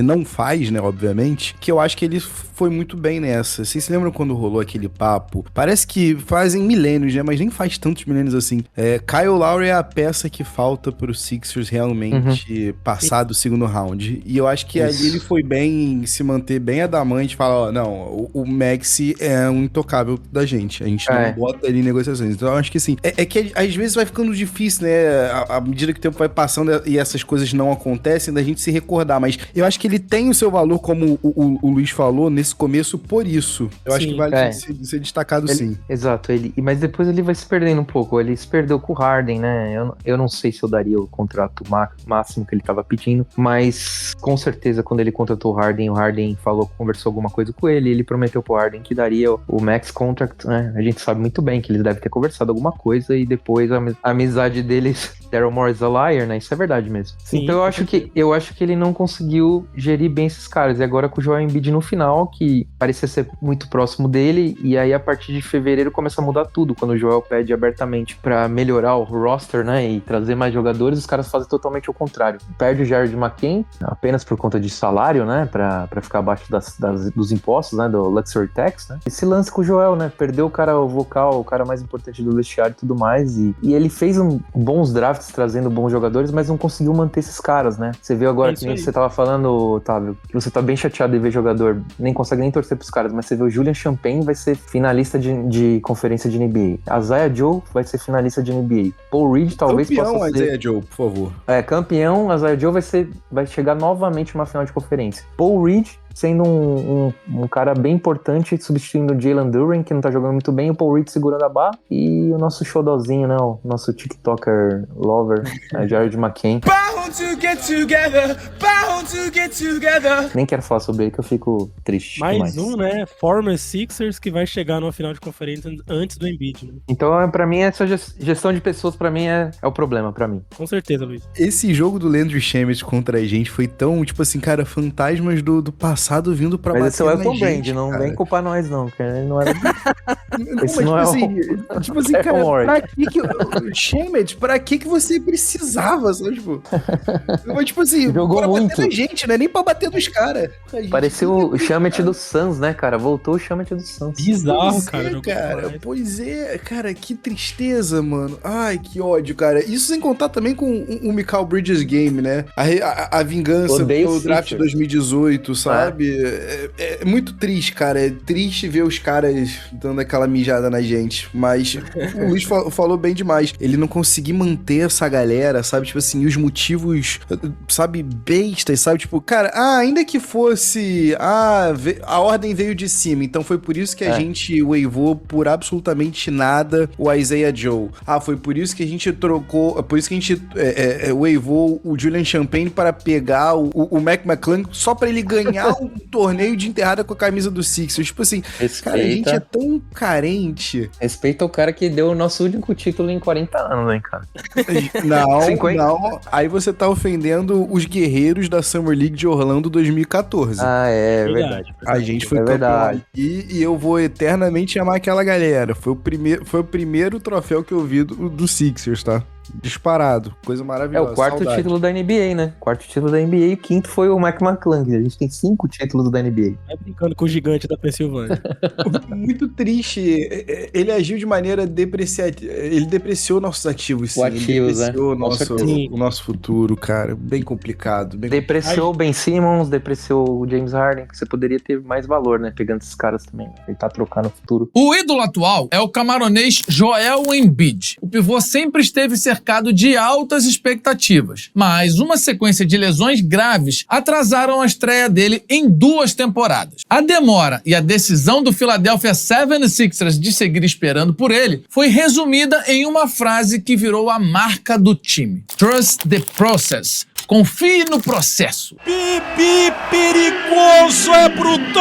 não faz, né, obviamente, que eu acho que ele foi muito bem nessa. Vocês se lembram quando rolou aquele papo? Parece que fazem milênios, né, mas nem faz tantos milênios assim. Kyle Lowry é a peça que falta pro Sixers realmente passar do segundo round. E eu acho que ali ele foi bem, se manter bem adamante, falar, não, o Maxey é um intocável da gente. A gente não bota ele em negociações. Então eu acho que assim, é que às vezes vai ficando difícil, né, à medida que o tempo vai passando e essas coisas não acontecem, da gente se recordar. Mas eu acho que ele tem o seu valor, como o Luiz falou, nesse começo, por isso. Eu acho que vale ser destacado, sim. Exato. Mas depois ele vai se perdendo um pouco. Ele se perdeu com o Harden, Harden, né? Eu não sei se eu daria o contrato máximo que ele tava pedindo, mas com certeza quando ele contratou o Harden conversou alguma coisa com ele prometeu pro Harden que daria o max contract, né? A gente sabe muito bem que eles devem ter conversado alguma coisa e depois a amizade deles, Daryl Morey is a liar, né? Isso é verdade mesmo. Sim, então eu acho que ele não conseguiu gerir bem esses caras. E agora com o Joel Embiid no final, que parecia ser muito próximo dele, e aí a partir de fevereiro começa a mudar tudo. Quando o Joel pede abertamente pra melhorar o roster, né? E trazer mais jogadores, os caras fazem totalmente o contrário. Perde o Jared McCain apenas por conta de salário, né? Pra ficar abaixo dos impostos, né? Do Luxury Tax, né? Esse lance com o Joel, né? Perdeu o cara vocal, o cara mais importante do vestiário e tudo mais. E ele fez bons drafts trazendo bons jogadores, mas não conseguiu manter esses caras, né? Você viu agora, que nem você tava falando, Otávio, que você tá bem chateado de ver jogador, nem consegue nem torcer pros caras, mas você vê o Julian Champagne vai ser finalista de conferência de NBA. Isaiah Joe vai ser finalista de NBA. Paul Reed talvez campeão, possa ser... Isaiah Joe, por favor. Campeão, Isaiah Joe vai chegar novamente numa final de conferência. Paul Reed sendo um cara bem importante, substituindo o Jalen Duren, que não tá jogando muito bem, o Paul Reed segurando a barra, e o nosso xodózinho, né, o nosso TikToker lover, Jared McCain. Nem quero falar sobre ele, que eu fico triste. Mais um, né, former Sixers que vai chegar numa final de conferência antes do Embiid, né? Então, pra mim, essa gestão de pessoas, pra mim, é o problema, pra mim. Com certeza, Luiz. Esse jogo do Landry Shamet contra a gente foi tão, tipo assim, cara, fantasmas do passado vindo pra bater na gente. Mas esse é o Elton gente, Brand, não cara. vem culpar nós, não, cara. Ele não era... Esse não é tipo assim, cara, pra que Shamet, pra que você precisava, sabe, tipo... Mas, tipo assim, jogou pra muito. bater na gente, né? Nem pra bater nos caras. Pareceu o Shamet do Suns, né, cara? Voltou o Shamet do Suns. Bizarro, cara. Pois é, cara, que tristeza, mano. Ai, que ódio, cara. Isso sem contar também com o Mikal Bridges Game, né? A vingança pelo draft de 2018, sabe? É muito triste, cara. É triste ver os caras dando aquela mijada na gente. Mas o Luiz falou bem demais. Ele não conseguir manter essa galera, sabe? Tipo assim, os motivos, sabe, bestas, sabe? Tipo, cara, ainda que fosse... a ordem veio de cima, então foi por isso que a gente waivou por absolutamente nada o Isaiah Joe. Foi por isso que a gente trocou... Por isso que a gente waivou o Julian Champagne para pegar o Mac McClung só pra ele ganhar um torneio de enterrada com a camisa do Sixers. Tipo assim, cara, a gente é tão carente. Respeita o cara que deu o nosso único título em 40 anos, hein, cara? Não. Aí você tá ofendendo os guerreiros da Summer League de Orlando 2014. É verdade. A gente foi campeão aqui e eu vou eternamente amar aquela galera. Foi o primeiro troféu que eu vi do Sixers, tá? Disparado, coisa maravilhosa. É o quarto título da NBA, né? Quarto título da NBA e o quinto foi o Mac McClung. A gente tem 5 títulos da NBA. Brincando com o gigante da Pensilvânia. Muito triste. Ele agiu de maneira depreciativa. Ele depreciou nossos ativos, sim. Ele depreciou o nosso futuro, cara. Bem complicado. Depreciou o Ben Simmons, depreciou o James Harden, que você poderia ter mais valor, né? Pegando esses caras também. Ele tá trocando o futuro. O ídolo atual é o camaronês Joel Embiid. O pivô sempre esteve cercado de altas expectativas, mas uma sequência de lesões graves atrasaram a estreia dele em 2 temporadas. A demora e a decisão do Philadelphia 76ers de seguir esperando por ele foi resumida em uma frase que virou a marca do time: Trust the process. Confie no processo. Pipi perigoso é brutal!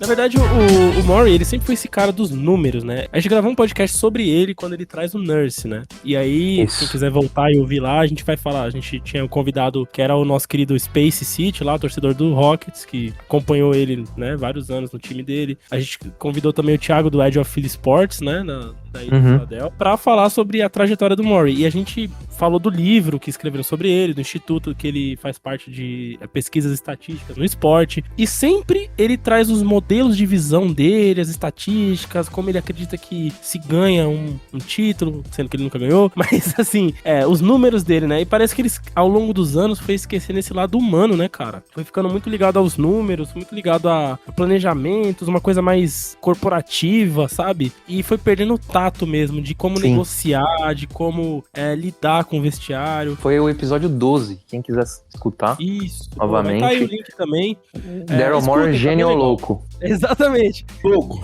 Na verdade, o Morey, ele sempre foi esse cara dos números, né? A gente gravou um podcast sobre ele quando ele traz o Nurse, né? E aí, quem quiser voltar e ouvir lá, a gente vai falar. A gente tinha um convidado que era o nosso querido Space City, lá, o torcedor do Rockets, que acompanhou ele, né, vários anos no time dele. A gente convidou também o Thiago do Edge of Philly Sports, né, da ilha de Philadelphia, pra falar sobre a trajetória do Morey. E a gente falou do livro que escreveram sobre ele, do instituto que ele faz parte de pesquisas estatísticas no esporte. E sempre ele traz os modelos de visão dele, as estatísticas, como ele acredita que se ganha um título, sendo que ele nunca ganhou. Mas, assim, os números dele, né? E parece que ele, ao longo dos anos, foi esquecendo esse lado humano, né, cara? Foi ficando muito ligado aos números, muito ligado a planejamentos, uma coisa mais corporativa, sabe? E foi perdendo o tato mesmo, de como Sim. negociar, de como lidar com o vestiário. Foi o episódio 12, quem quiser escutar. Isso. Novamente. Vai tá aí o link também. Daryl Morey, escuta, gênio tá bem ou legal. louco? Exatamente. Louco.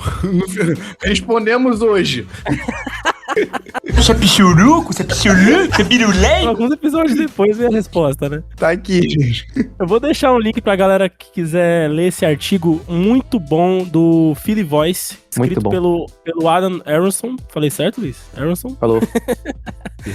Respondemos hoje. Você é pichuruco? Você é pichuruco? Você é pirulei? Alguns episódios depois vem a resposta, né? Tá aqui, gente. Eu vou deixar um link pra galera que quiser ler esse artigo muito bom do Philly Voice, Muito escrito bom. pelo Adam Aronson. Falei certo, Luiz? Aronson? Falou.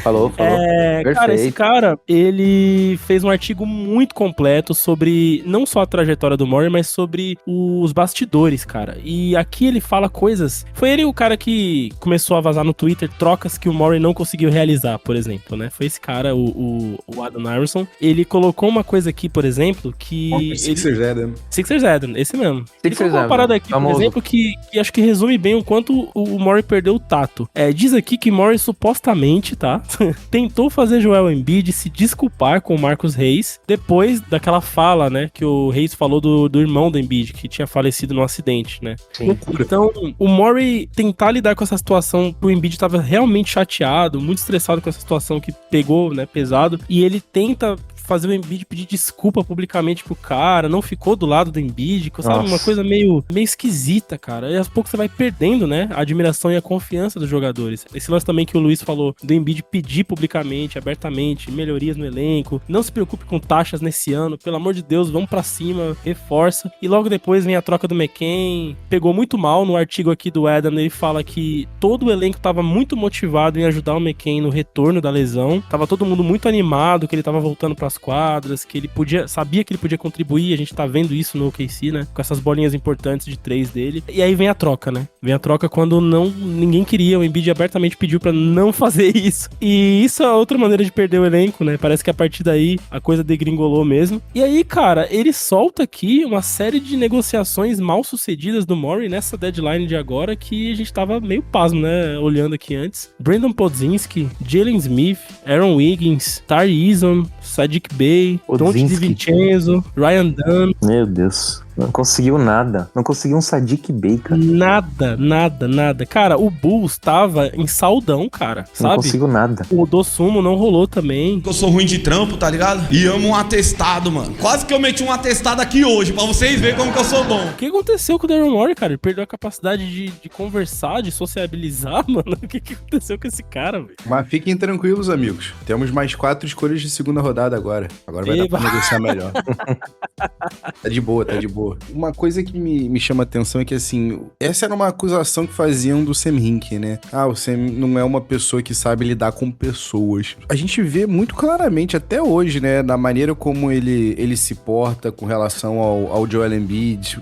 Falou. Cara, esse Perfeito. cara, ele fez um artigo muito completo sobre não só a trajetória do Morey, mas sobre os bastidores, cara. E aqui ele fala coisas... Foi ele o cara que começou a vazar no Twitter trocas que o Morey não conseguiu realizar, por exemplo, né? Foi esse cara, o Adam Aronson. Ele colocou uma coisa aqui, por exemplo, que... Sixers Adam. Sixers Adam, esse mesmo. Ele Sixers colocou uma Adam, parada aqui, famoso. por exemplo, que acho que resume bem o quanto o Morey perdeu o tato. Diz aqui que Morey supostamente, tá? Tentou fazer Joel Embiid se desculpar com o Marcus Reis depois daquela fala, né? Que o Reis falou do irmão do Embiid, que tinha falecido num acidente, né? Sim. Então, o Morey tentar lidar com essa situação, o Embiid tava realmente chateado, muito estressado com essa situação que pegou, né? Pesado. E ele tenta fazer o Embiid pedir desculpa publicamente pro cara, não ficou do lado do Embiid, sabe? Nossa. Uma coisa meio esquisita, cara. E aos poucos você vai perdendo, né? A admiração e a confiança dos jogadores. Esse lance também que o Luiz falou do Embiid pedir publicamente, abertamente, melhorias no elenco. Não se preocupe com taxas nesse ano. Pelo amor de Deus, vamos pra cima, reforça. E logo depois vem a troca do McCain. Pegou muito mal no artigo aqui do Adam. Ele fala que todo o elenco tava muito motivado em ajudar o McCain no retorno da lesão. Tava todo mundo muito animado que ele tava voltando pras quadras, que ele sabia que ele podia contribuir, a gente tá vendo isso no OKC, né, com essas bolinhas importantes de 3 dele, e aí vem a troca, né, vem a troca quando ninguém queria, o Embiid abertamente pediu pra não fazer isso, e isso é outra maneira de perder o elenco, né, parece que a partir daí a coisa degringolou mesmo, e aí, cara, ele solta aqui uma série de negociações mal sucedidas do Morey nessa deadline de agora, que a gente tava meio pasmo, né, olhando aqui antes. Brandon Podzinski, Jalen Smith, Aaron Wiggins, Tari Eason, Sadiq Bey, Dante DiVincenzo, Ryan Dunn. Meu Deus. Não conseguiu nada. Não conseguiu um Sadiq Bey, cara. Nada. Cara, o Bulls tava em saldão, cara, sabe? Não conseguiu nada. O Dossumo não rolou também. Eu sou ruim de trampo, tá ligado? E amo um atestado, mano. Quase que eu meti um atestado aqui hoje, pra vocês verem como que eu sou bom. O que aconteceu com o Daryl Morey, cara? Ele perdeu a capacidade de conversar, de sociabilizar, mano. O que aconteceu com esse cara, velho? Mas fiquem tranquilos, amigos. Temos mais 4 escolhas de segunda rodada agora. Agora vai dar pra negociar melhor. Tá de boa. Uma coisa que me chama a atenção é que, assim, essa era uma acusação que faziam do Sam Hinkie, né? O Sam não é uma pessoa que sabe lidar com pessoas. A gente vê muito claramente, até hoje, né, na maneira como ele se porta com relação ao Joel Embiid.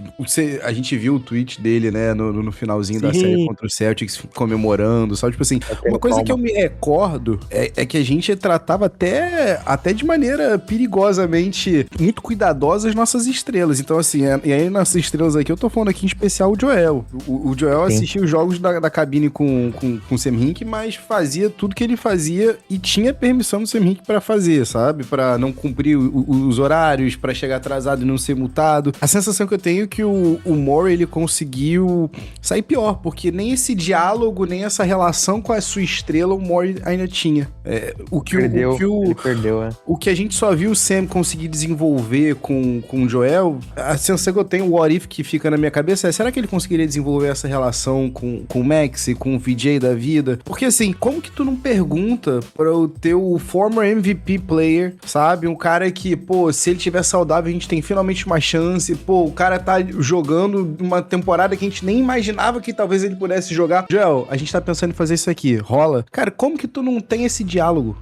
A gente viu o tweet dele, né, no finalzinho da série contra o Celtics, comemorando, sabe? Tipo assim, uma coisa que eu me recordo é que a gente tratava até de maneira perigosamente muito cuidadosa as nossas estrelas. Então, assim, e aí nessas estrelas aqui, eu tô falando aqui em especial o Joel. O Joel assistia os jogos da cabine com o Sam Hinkie, mas fazia tudo que ele fazia e tinha permissão do Sam Hinkie pra fazer, sabe? Pra não cumprir os horários, pra chegar atrasado e não ser multado. A sensação que eu tenho é que o Morey, ele conseguiu sair pior, porque nem esse diálogo, nem essa relação com a sua estrela, o Morey ainda tinha. Ele perdeu, O que a gente só viu o Sam conseguir desenvolver com o Joel, a sensação que eu tenho, o what if que fica na minha cabeça é, será que ele conseguiria desenvolver essa relação com o Maxey, com o VJ da vida? Porque assim, como que tu não pergunta para o teu former MVP player, sabe? Um cara que, pô, se ele tiver saudável, a gente tem finalmente uma chance, pô, o cara tá jogando uma temporada que a gente nem imaginava que talvez ele pudesse jogar. Joel, a gente tá pensando em fazer isso aqui, rola? Cara, como que tu não tem esse diálogo?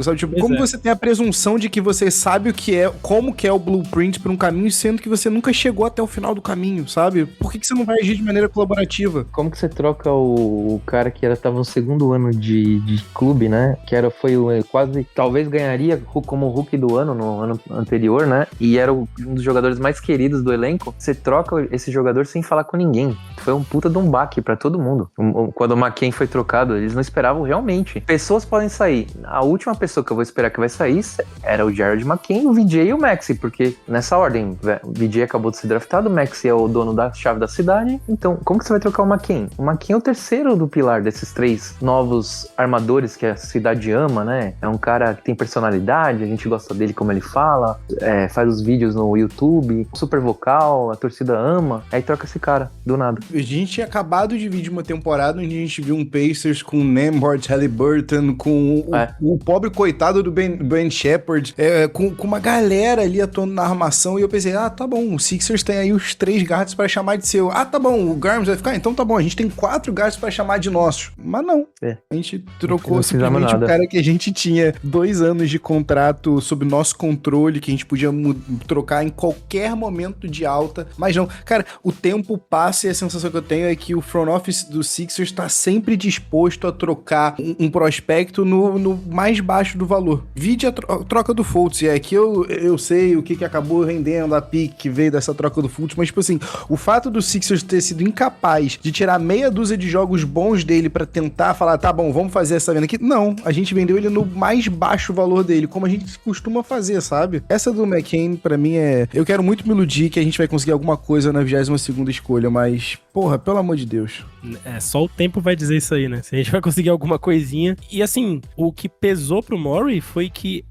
Sabe? Tipo, como você tem a presunção de que você sabe como que é o blueprint pra um caminho, sendo que você nunca chegou até o final do caminho, sabe? Por que você não vai agir de maneira colaborativa? Como que você troca o cara que tava no segundo ano de clube, né? Foi quase, talvez ganharia como Rookie do ano no ano anterior, né? E era um dos jogadores mais queridos do elenco. Você troca esse jogador sem falar com ninguém. Foi um puta de um baque pra todo mundo. Quando o McCain foi trocado, eles não esperavam realmente. Pessoas podem sair. A última pessoa que eu vou esperar que vai sair era o Jared McCain, o VJ e o Maxey, porque nessa ordem, O VJ acabou de ser draftado, o Maxey é o dono da chave da cidade. Então, como que você vai trocar o McCain? O McCain é o terceiro do pilar desses 3 novos armadores que a cidade ama, né? É um cara que tem personalidade, a gente gosta dele como ele fala, faz os vídeos no YouTube, super vocal, a torcida ama. Aí troca esse cara, do nada. A gente tinha acabado de vir de uma temporada onde a gente viu um Pacers com Nembhard, Haliburton, com o pobre coitado do Ben Shepherd, com uma galera ali atuando na armação, e eu pensei, tá bom, o Sixers tem aí os 3 guards pra chamar de seu. Tá bom, o Garms vai ficar? Então tá bom, a gente tem 4 guards pra chamar de nossos. Mas não. A gente trocou simplesmente o cara que a gente tinha 2 anos de contrato sob nosso controle, que a gente podia trocar em qualquer momento de alta, mas não. Cara, o tempo passa e a sensação que eu tenho é que o front office do Sixers tá sempre disposto a trocar um prospecto no mais baixo do valor. Vide a troca do Fultz, e aqui eu sei o que acabou rendendo a pick que veio dessa troca do Fultz, mas tipo assim, o fato do Sixers ter sido incapaz de tirar meia dúzia de jogos bons dele pra tentar falar, tá bom, vamos fazer essa venda aqui, não, a gente vendeu ele no mais baixo valor dele, como a gente costuma fazer, sabe? Essa do McCain, pra mim, eu quero muito me iludir que a gente vai conseguir alguma coisa na 22ª escolha, mas, porra, pelo amor de Deus. Só o tempo vai dizer isso aí, né? Se a gente vai conseguir alguma coisinha. E assim, o que pesou pro Morey foi que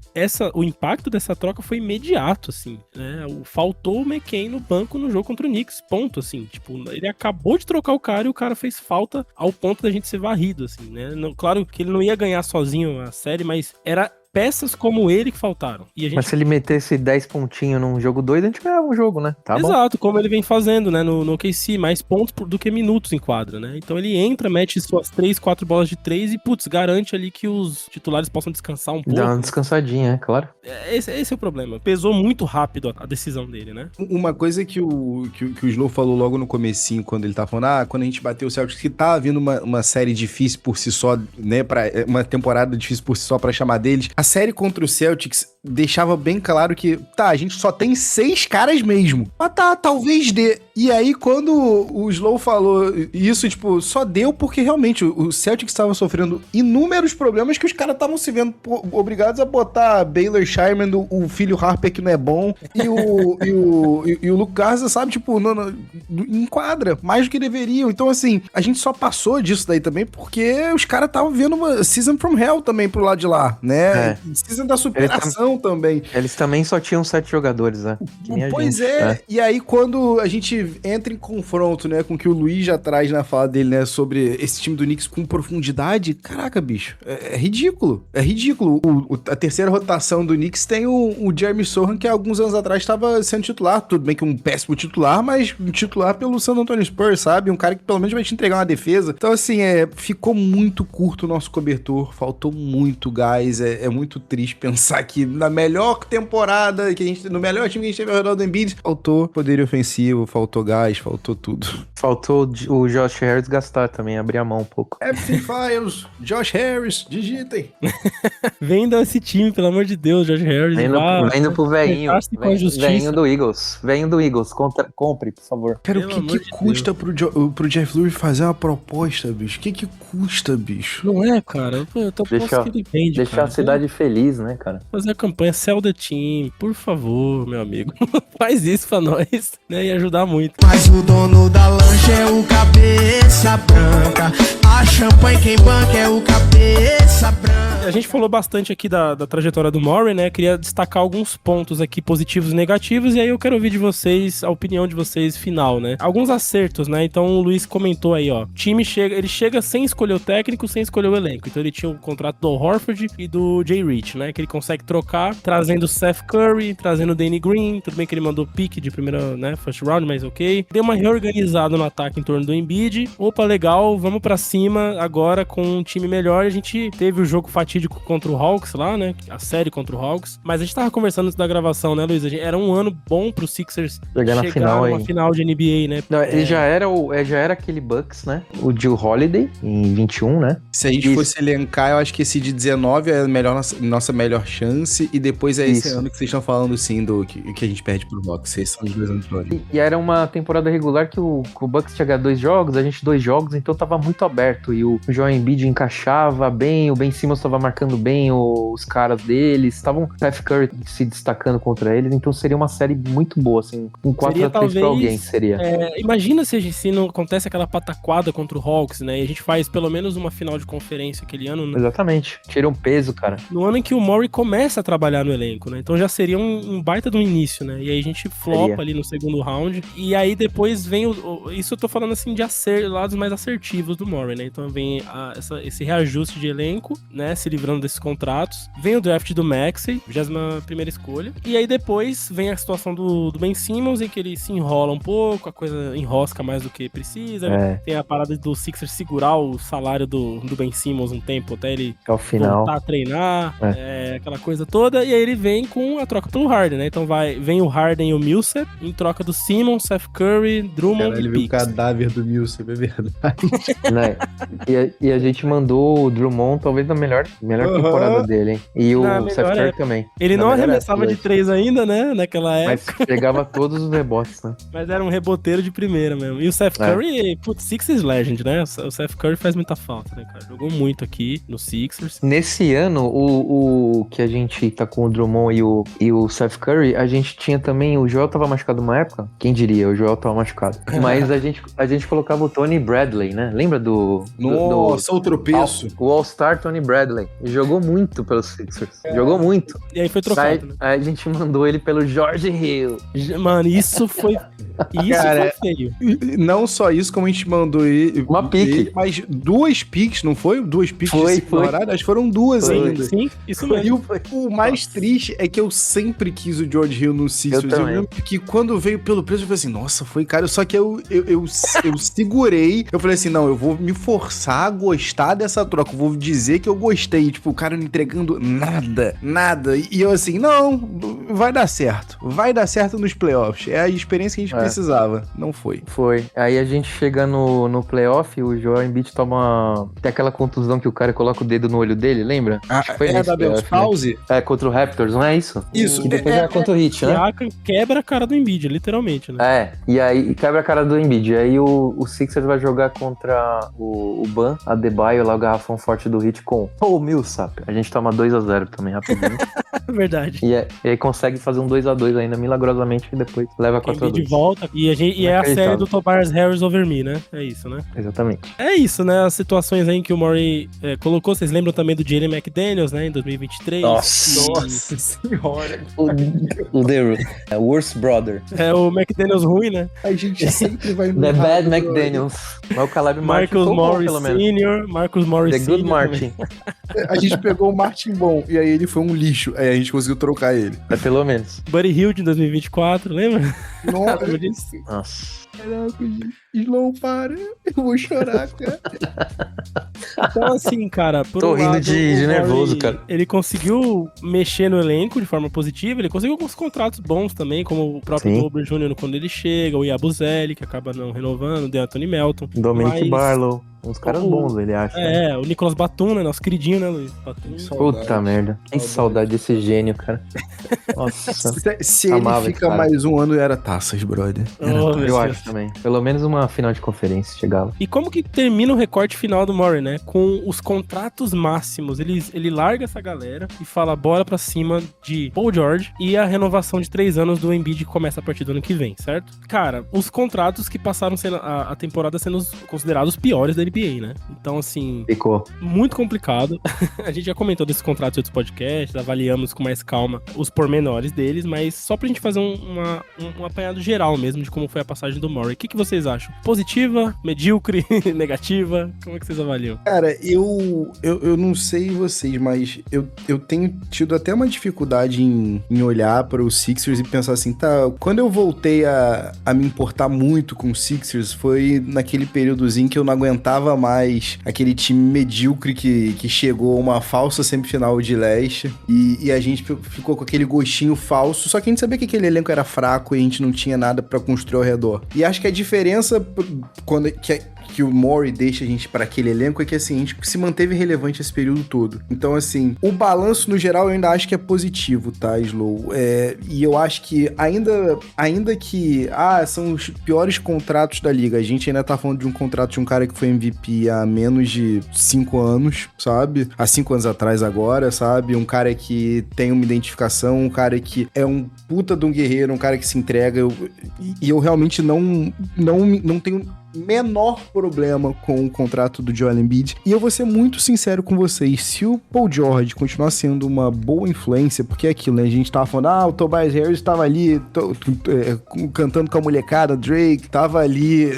o impacto dessa troca foi imediato, assim, né? Faltou o McCain no banco no jogo contra o Knicks, ponto, assim. Tipo, ele acabou de trocar o cara e o cara fez falta ao ponto da gente ser varrido, assim, né? Claro que ele não ia ganhar sozinho a série, mas era peças como ele que faltaram. E a gente... Mas se ele metesse 10 pontinhos num jogo doido, a gente ganhava um jogo, né? Tá Exato, como ele vem fazendo, né? No OKC, mais pontos do que minutos em quadra, né? Então ele entra, mete suas 3, 4 bolas de 3 e, putz, garante ali que os titulares possam descansar um pouco. Dá uma descansadinha, claro. Esse é o problema. Pesou muito rápido a decisão dele, né? Uma coisa que o Slow falou logo no comecinho, quando ele tava falando, quando a gente bateu o Celtics, que tava vindo uma série difícil por si só, né? Uma temporada difícil por si só pra chamar deles. A série contra o Celtics deixava bem claro que, a gente só tem 6 caras mesmo. Mas talvez dê. E aí, quando o Slow falou isso, tipo, só deu porque realmente o Celtics estava sofrendo inúmeros problemas que os caras estavam se vendo obrigados a botar Baylor Shyman, o filho Harper que não é bom, e o Luke Garza, sabe, tipo, enquadra mais do que deveriam. Então, assim, a gente só passou disso daí também porque os caras estavam vendo uma Season from Hell também pro lado de lá, né? Season da superação também. Eles também só tinham 7 jogadores, né? Pois é. E aí quando a gente entra em confronto, né, com o que o Luiz já traz na fala dele, né, sobre esse time do Knicks com profundidade, caraca, bicho, é ridículo. É ridículo. A terceira rotação do Knicks tem o Jeremy Sohan, que há alguns anos atrás estava sendo titular, tudo bem que um péssimo titular, mas um titular pelo San Antonio Spurs, sabe? Um cara que pelo menos vai te entregar uma defesa. Então, assim, ficou muito curto o nosso cobertor, faltou muito gás, é muito triste pensar que na melhor temporada que a gente, no melhor time que a gente teve ao redor do Embiid, faltou poder ofensivo, faltou gás, faltou tudo. Faltou o Josh Harris gastar também, abrir a mão um pouco. FC Files, Josh Harris, digitem. Vendam esse time, pelo amor de Deus, Josh Harris. Vendo pro velhinho. Velhinho do Eagles. Velhinho do Eagles. Compre, por favor. Cara, o que custa pro Jeff Lurie fazer uma proposta, bicho? O que custa, bicho? Não é, cara? Eu tô deixar a cidade feliz, né, cara? Fazer a campanha Sell the Team, por favor, meu amigo. Faz isso pra nós, né? Ia ajudar muito. Mas o dono da lancha é o cabeça branca. A champanhe quem banca é o cabeça branca. A gente falou bastante aqui da trajetória do Morey, né? Queria destacar alguns pontos aqui positivos e negativos, e aí eu quero ouvir de vocês, a opinião de vocês final, né? Alguns acertos, né? Então o Luiz comentou aí, ó. O time ele chega sem escolher o técnico, sem escolher o elenco. Então ele tinha o contrato do Horford e do Jay Rich, né? Que ele consegue trocar, trazendo o Seth Curry, trazendo o Danny Green. Tudo bem que ele mandou pique de primeira, né? First round, mas ok. Deu uma reorganizada no ataque em torno do Embiid. Opa, legal, vamos pra cima agora com um time melhor. A gente teve o jogo fatídico contra o Hawks lá, né? A série contra o Hawks. Mas a gente tava conversando antes da gravação, né, Luiz? Era um ano bom pro Sixers chegar numa final de NBA, né? Não, ele já era aquele Bucks, né? O Jill Holiday, em 21, né? Se a gente fosse elencar, eu acho que esse de 19 é melhor nossa melhor chance, e depois é esse Isso. ano que vocês estão falando, sim, do que a gente perde pro Bucks. Esses são os 2 anos todos. E era uma temporada regular que o Bucks tinha ganhado 2 jogos, a gente 2 jogos, então tava muito aberto. E o Joel Embiid encaixava bem, o Ben Simmons tava marcando bem os caras deles, estavam o Steph Curry se destacando contra eles, então seria uma série muito boa, assim, um 4-3 pra alguém, seria. Imagina se não acontece aquela pataquada contra o Hawks, né? E a gente faz pelo menos uma final de conferência aquele ano, né? Exatamente, tira um peso, cara. No ano em que o Murray começa a trabalhar no elenco, né? Então já seria um baita do início, né? E aí a gente flopa ali no segundo round. E aí depois vem isso eu tô falando assim de lados mais assertivos do Murray, né? Então vem esse reajuste de elenco, né? Se livrando desses contratos. Vem o draft do Maxey, 21ª escolha. E aí depois vem a situação do Ben Simmons, em que ele se enrola um pouco, a coisa enrosca mais do que precisa. Tem a parada do Sixers segurar o salário do Ben Simmons um tempo até ele ao final voltar a treinar, aquela coisa toda. E aí ele vem com a troca pelo Harden, né? Então vem o Harden e o Millsap em troca do Simmons, Seth Curry, Drummond Ele e viu o Picks. cadáver do Millsap, é verdade. Né? E a gente mandou o Drummond talvez na melhor temporada dele, hein? E o Seth Curry também. Ele não arremessava de 3 ainda, né? Naquela época. Mas pegava todos os rebotes, né? Mas era um reboteiro de primeira mesmo. E o Seth Curry, putz, Sixers Legend, né? O Seth Curry faz muita falta, né, cara? Jogou muito aqui no Sixers. Nesse ano, o que a gente tá com o Drummond e o Seth Curry, a gente tinha também, o Joel tava machucado uma época? Quem diria, o Joel tava machucado. Mas a gente colocava o Tony Bradley, né? Lembra Nossa, o tropeço. O All-Star Tony Bradley. Jogou muito pelos Sixers. Jogou muito. E aí foi trocado, né? Aí a gente mandou ele pelo George Hill. Mano, isso foi feio. Não só isso, como a gente mandou ele. Uma pique. Mas 2 piques, não foi? 2 piques foi. Acho que foram 2 ainda. Sim, isso mesmo. E o mais triste é que eu sempre quis o George Hill no Sixers. Eu lembro que quando veio pelo preço, eu falei assim, nossa, foi caro. Só que eu segurei. Eu falei assim, não, eu vou me forçar a gostar dessa troca. Eu vou dizer que eu gostei. Tipo, o cara não entregando nada. E eu assim, não, vai dar certo. Vai dar certo nos playoffs. É a experiência que a gente precisava. Não foi. Foi. Aí a gente chega no playoff, o Joel Embiid tem aquela contusão que o cara coloca o dedo no olho dele, lembra? Foi a da Belt Pause? Né? Contra o Raptors, não é isso? Isso. Que depois era contra o Heat, né? Quebra a cara do Embiid, literalmente, né? E aí quebra a cara do Embiid. E aí o Sixers vai jogar contra o Ban Adebayo, lá o garrafão forte do Heat com o Millsap. A gente toma 2-0 também, rapidinho. Verdade. E aí consegue fazer um 2-2 ainda, milagrosamente, e depois leva 4-2. De volta. E é a série do Tobias Harris over me, né? É isso, né? Exatamente. É isso, né? As situações aí que o Murray colocou. Vocês lembram também do Jalen McDaniels, né? Em 2023. Nossa senhora. O The Worst Brother. É o McDaniels ruim, né? A gente sempre vai... The Bad McDaniels. Mas o Caleb Martin Marcus Morris Sr. Marcus Morris The Sr. Good Martin. A gente pegou o Martin bom, e aí ele foi um lixo. Aí a gente conseguiu trocar ele. Pelo menos. Buddy Hield em 2024, lembra? Nossa. Caraca, gente. Slow, para. Eu vou chorar, cara. Então, assim, cara... Tô rindo de nervoso, cara. Ele conseguiu mexer no elenco de forma positiva. Ele conseguiu alguns contratos bons também, como o próprio Dobre Jr. quando ele chega, o Yabusele, que acaba não renovando, o DeAnthony Melton. Dominic Barlow. Uns caras bons, ele acha. O Nicolas Batum, né? Nosso queridinho, né, Luiz? Batum. Puta merda. Que saudade desse gênio, cara. Nossa. Se ele fica mais um ano, era taças, brother. Eu acho também. Pelo menos uma final de conferência chegava. E como que termina o recorte final do Murray, né? Com os contratos máximos. Ele larga essa galera e fala, bora pra cima de Paul George, e a renovação de 3 anos do Embiid começa a partir do ano que vem, certo? Cara, os contratos que passaram a temporada sendo considerados os piores da NBA, né? Então, assim... Ficou. Muito complicado. A gente já comentou desses contratos em outros podcasts, avaliamos com mais calma os pormenores deles, mas só pra gente fazer um apanhado geral mesmo de como foi a passagem do Murray. O que vocês acham? Positiva? Medíocre? Negativa? Como é que vocês avaliam? Cara, eu não sei vocês, mas eu tenho tido até uma dificuldade em olhar para os Sixers e pensar assim, tá, quando eu voltei a me importar muito com os Sixers foi naquele períodozinho que eu não aguentava mais aquele time medíocre que chegou a uma falsa semifinal de leste e a gente ficou com aquele gostinho falso, só que a gente sabia que aquele elenco era fraco e a gente não tinha nada pra construir ao redor. E acho que a diferença que o Morey deixa a gente pra aquele elenco é que, assim, a gente se manteve relevante esse período todo. Então, assim, o balanço, no geral, eu ainda acho que é positivo, tá, Slow? E eu acho que ainda que, são os piores contratos da liga, a gente ainda tá falando de um contrato de um cara que foi MVP há menos de 5 anos, sabe? Há 5 anos atrás agora, sabe? Um cara que tem uma identificação, um cara que é um puta de um guerreiro, um cara que se entrega. E eu realmente não tenho menor problema com o contrato do Joel Embiid. E eu vou ser muito sincero com vocês, se o Paul George continuar sendo uma boa influência, porque é aquilo, né? A gente tava falando, o Tobias Harris tava ali cantando com a molecada, Drake tava ali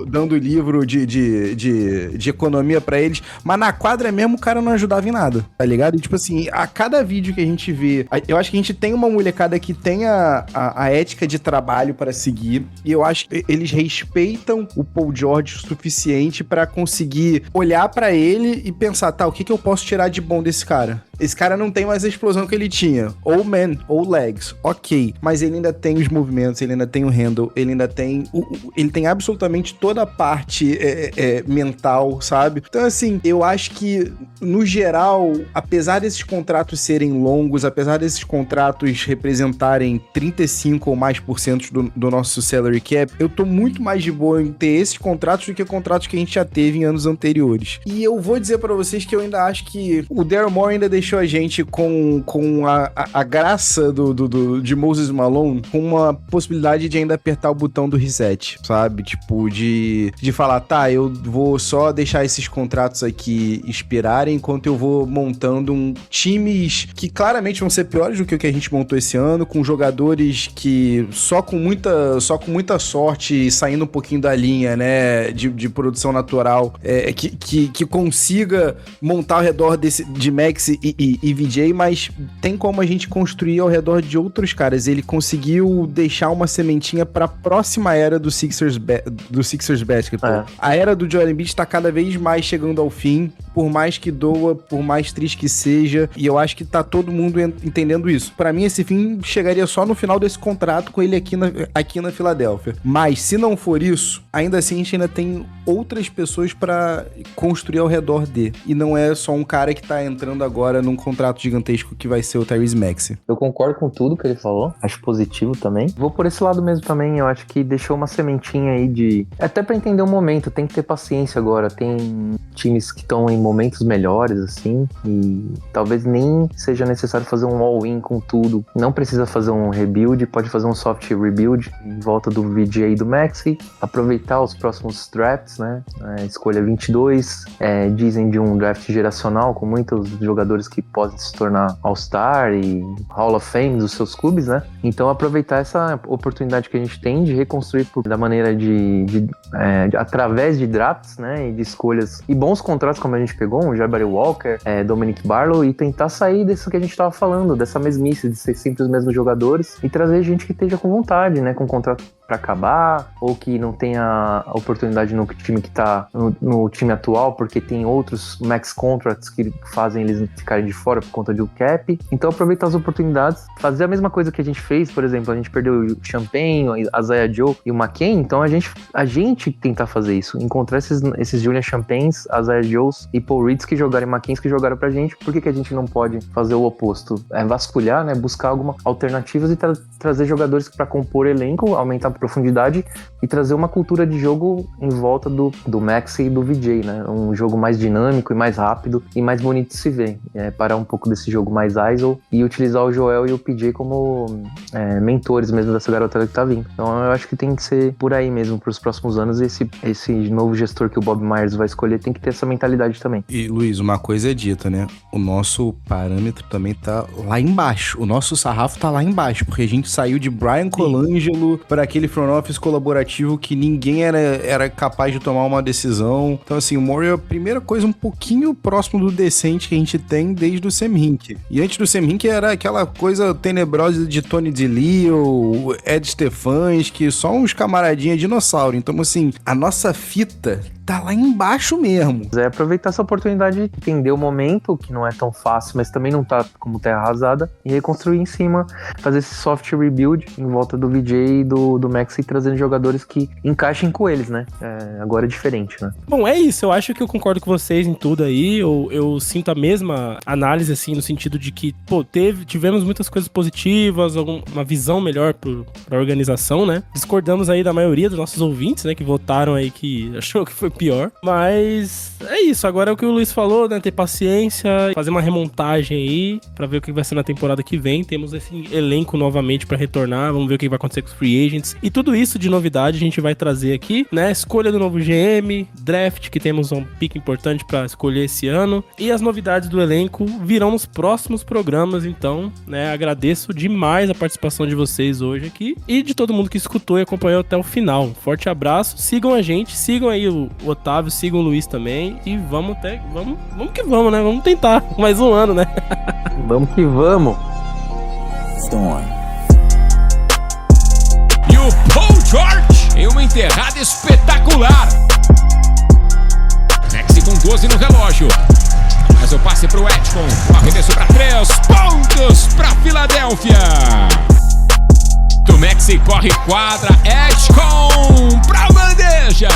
dando livro de economia pra eles, mas na quadra mesmo o cara não ajudava em nada, tá ligado? E tipo assim, a cada vídeo que a gente vê, eu acho que a gente tem uma molecada que tem a ética de trabalho para seguir, e eu acho que eles respeitam o Paul George o suficiente pra conseguir olhar pra ele e pensar, o que eu posso tirar de bom desse cara? Esse cara não tem mais a explosão que ele tinha. Ou man, ou legs. Ok. Mas ele ainda tem os movimentos, ele ainda tem o handle, ele ainda tem... ele tem absolutamente toda a parte mental, sabe? Então, assim, eu acho que, no geral, apesar desses contratos serem longos, apesar desses contratos representarem 35% ou mais do nosso salary cap, eu tô muito mais de boa em ter esses contratos do que contratos que a gente já teve em anos anteriores. E eu vou dizer pra vocês que eu ainda acho que o Daryl Morey ainda deixou a gente com a graça de Moses Malone, com uma possibilidade de ainda apertar o botão do reset, sabe? Tipo, de falar, eu vou só deixar esses contratos aqui expirarem enquanto eu vou montando times que claramente vão ser piores do que o que a gente montou esse ano, com jogadores que só com muita sorte e saindo um pouquinho da linha, né, de produção natural, que consiga montar ao redor de Max e VJ, mas tem como a gente construir ao redor de outros caras. Ele conseguiu deixar uma sementinha pra próxima era do Sixers Basketball. A era do Joel Embiid tá cada vez mais chegando ao fim, por mais que doa, por mais triste que seja, e eu acho que tá todo mundo entendendo isso. Pra mim, esse fim chegaria só no final desse contrato com ele aqui na Filadélfia. Mas, se não for isso, ainda assim a gente ainda tem outras pessoas pra construir ao redor dele. E não é só um cara que tá entrando agora num contrato gigantesco que vai ser o Tyrese Maxey. Eu concordo com tudo que ele falou, acho positivo também. Vou por esse lado mesmo também, eu acho que deixou uma sementinha aí de... Até pra entender o momento, tem que ter paciência agora. Tem times que estão em momentos melhores, assim, e talvez nem seja necessário fazer um all-in com tudo. Não precisa fazer um rebuild, pode fazer um soft rebuild em volta do VJ e do Maxey, aproveitar os próximos drafts, né? Escolha 22, dizem de um draft geracional com muitos jogadores que podem se tornar All-Star e Hall of Fame dos seus clubes, né? Então aproveitar essa oportunidade que a gente tem de reconstruir da maneira através de drafts, né? E de escolhas e bons contratos como a gente pegou, um Jabari Walker, Dominic Barlow, e tentar sair disso que a gente tava falando, dessa mesmice de ser sempre os mesmos jogadores e trazer gente que esteja com vontade, né? Com contrato pra acabar, ou que não tenha a oportunidade no time que tá no time atual, porque tem outros max contracts que fazem eles ficarem de fora por conta do cap. Então aproveitar as oportunidades, fazer a mesma coisa que a gente fez, por exemplo, a gente perdeu o Champagne, a Isaiah Joe e o McCain, então a gente tentar fazer isso, encontrar esses Julian Champagnes, Isaiah Joes e Paul Reeds que jogaram e McCains que jogaram pra gente. Por que a gente não pode fazer o oposto? Vasculhar, né, buscar algumas alternativas e trazer jogadores pra compor elenco, aumentar a profundidade e trazer uma cultura de jogo em volta do Maxey e do VJ, né? Um jogo mais dinâmico e mais rápido e mais bonito de se ver. Parar um pouco desse jogo mais ISO e utilizar o Joel e o PJ como mentores mesmo dessa garotada que tá vindo. Então eu acho que tem que ser por aí mesmo pros próximos anos, e esse novo gestor que o Bob Myers vai escolher tem que ter essa mentalidade também. E Luiz, uma coisa é dita, né? O nosso parâmetro também tá lá embaixo. O nosso sarrafo tá lá embaixo, porque a gente saiu de Brian Colangelo para aquele front office colaborativo que ninguém era capaz de tomar uma decisão. Então, assim, o Morey é a primeira coisa um pouquinho próximo do decente que a gente tem desde o Sam Hinkie. E antes do Sam Hinkie era aquela coisa tenebrosa de Tony DeLeo, Ed Stefanski, só uns camaradinha dinossauro. Então, assim, a nossa fita tá lá embaixo mesmo. É aproveitar essa oportunidade de entender o momento, que não é tão fácil, mas também não tá como terra arrasada, e reconstruir em cima, fazer esse soft rebuild em volta do VJ e do Maxey, trazendo jogadores que encaixem com eles, né? Agora é diferente, né? Bom, é isso. Eu acho que eu concordo com vocês em tudo aí. Eu sinto a mesma análise, assim, no sentido de que, pô, tivemos muitas coisas positivas, uma visão melhor pra organização, né? Discordamos aí da maioria dos nossos ouvintes, né? Que votaram aí que achou que foi pior. Mas é isso. Agora é o que o Luiz falou, né? Ter paciência, fazer uma remontagem aí pra ver o que vai ser na temporada que vem. Temos esse elenco novamente pra retornar. Vamos ver o que vai acontecer com os free agents. E tudo isso de novidade a gente vai trazer aqui, né? Escolha do novo GM, draft, que temos um pick importante pra escolher esse ano. E as novidades do elenco virão nos próximos programas. Então, né? Agradeço demais a participação de vocês hoje aqui e de todo mundo que escutou e acompanhou até o final. Um forte abraço. Sigam a gente, sigam aí o Otávio, sigam o Luiz também. E vamos que vamos, né? Vamos tentar mais um ano, né? Vamos que vamos. Storm. E o Paul George em uma enterrada espetacular. Maxey com 12 no relógio. Mas o passe pro Edcon. O arremesso pra 3 pontos pra Filadélfia. Do Maxey corre quadra. Edcon pra bandeja.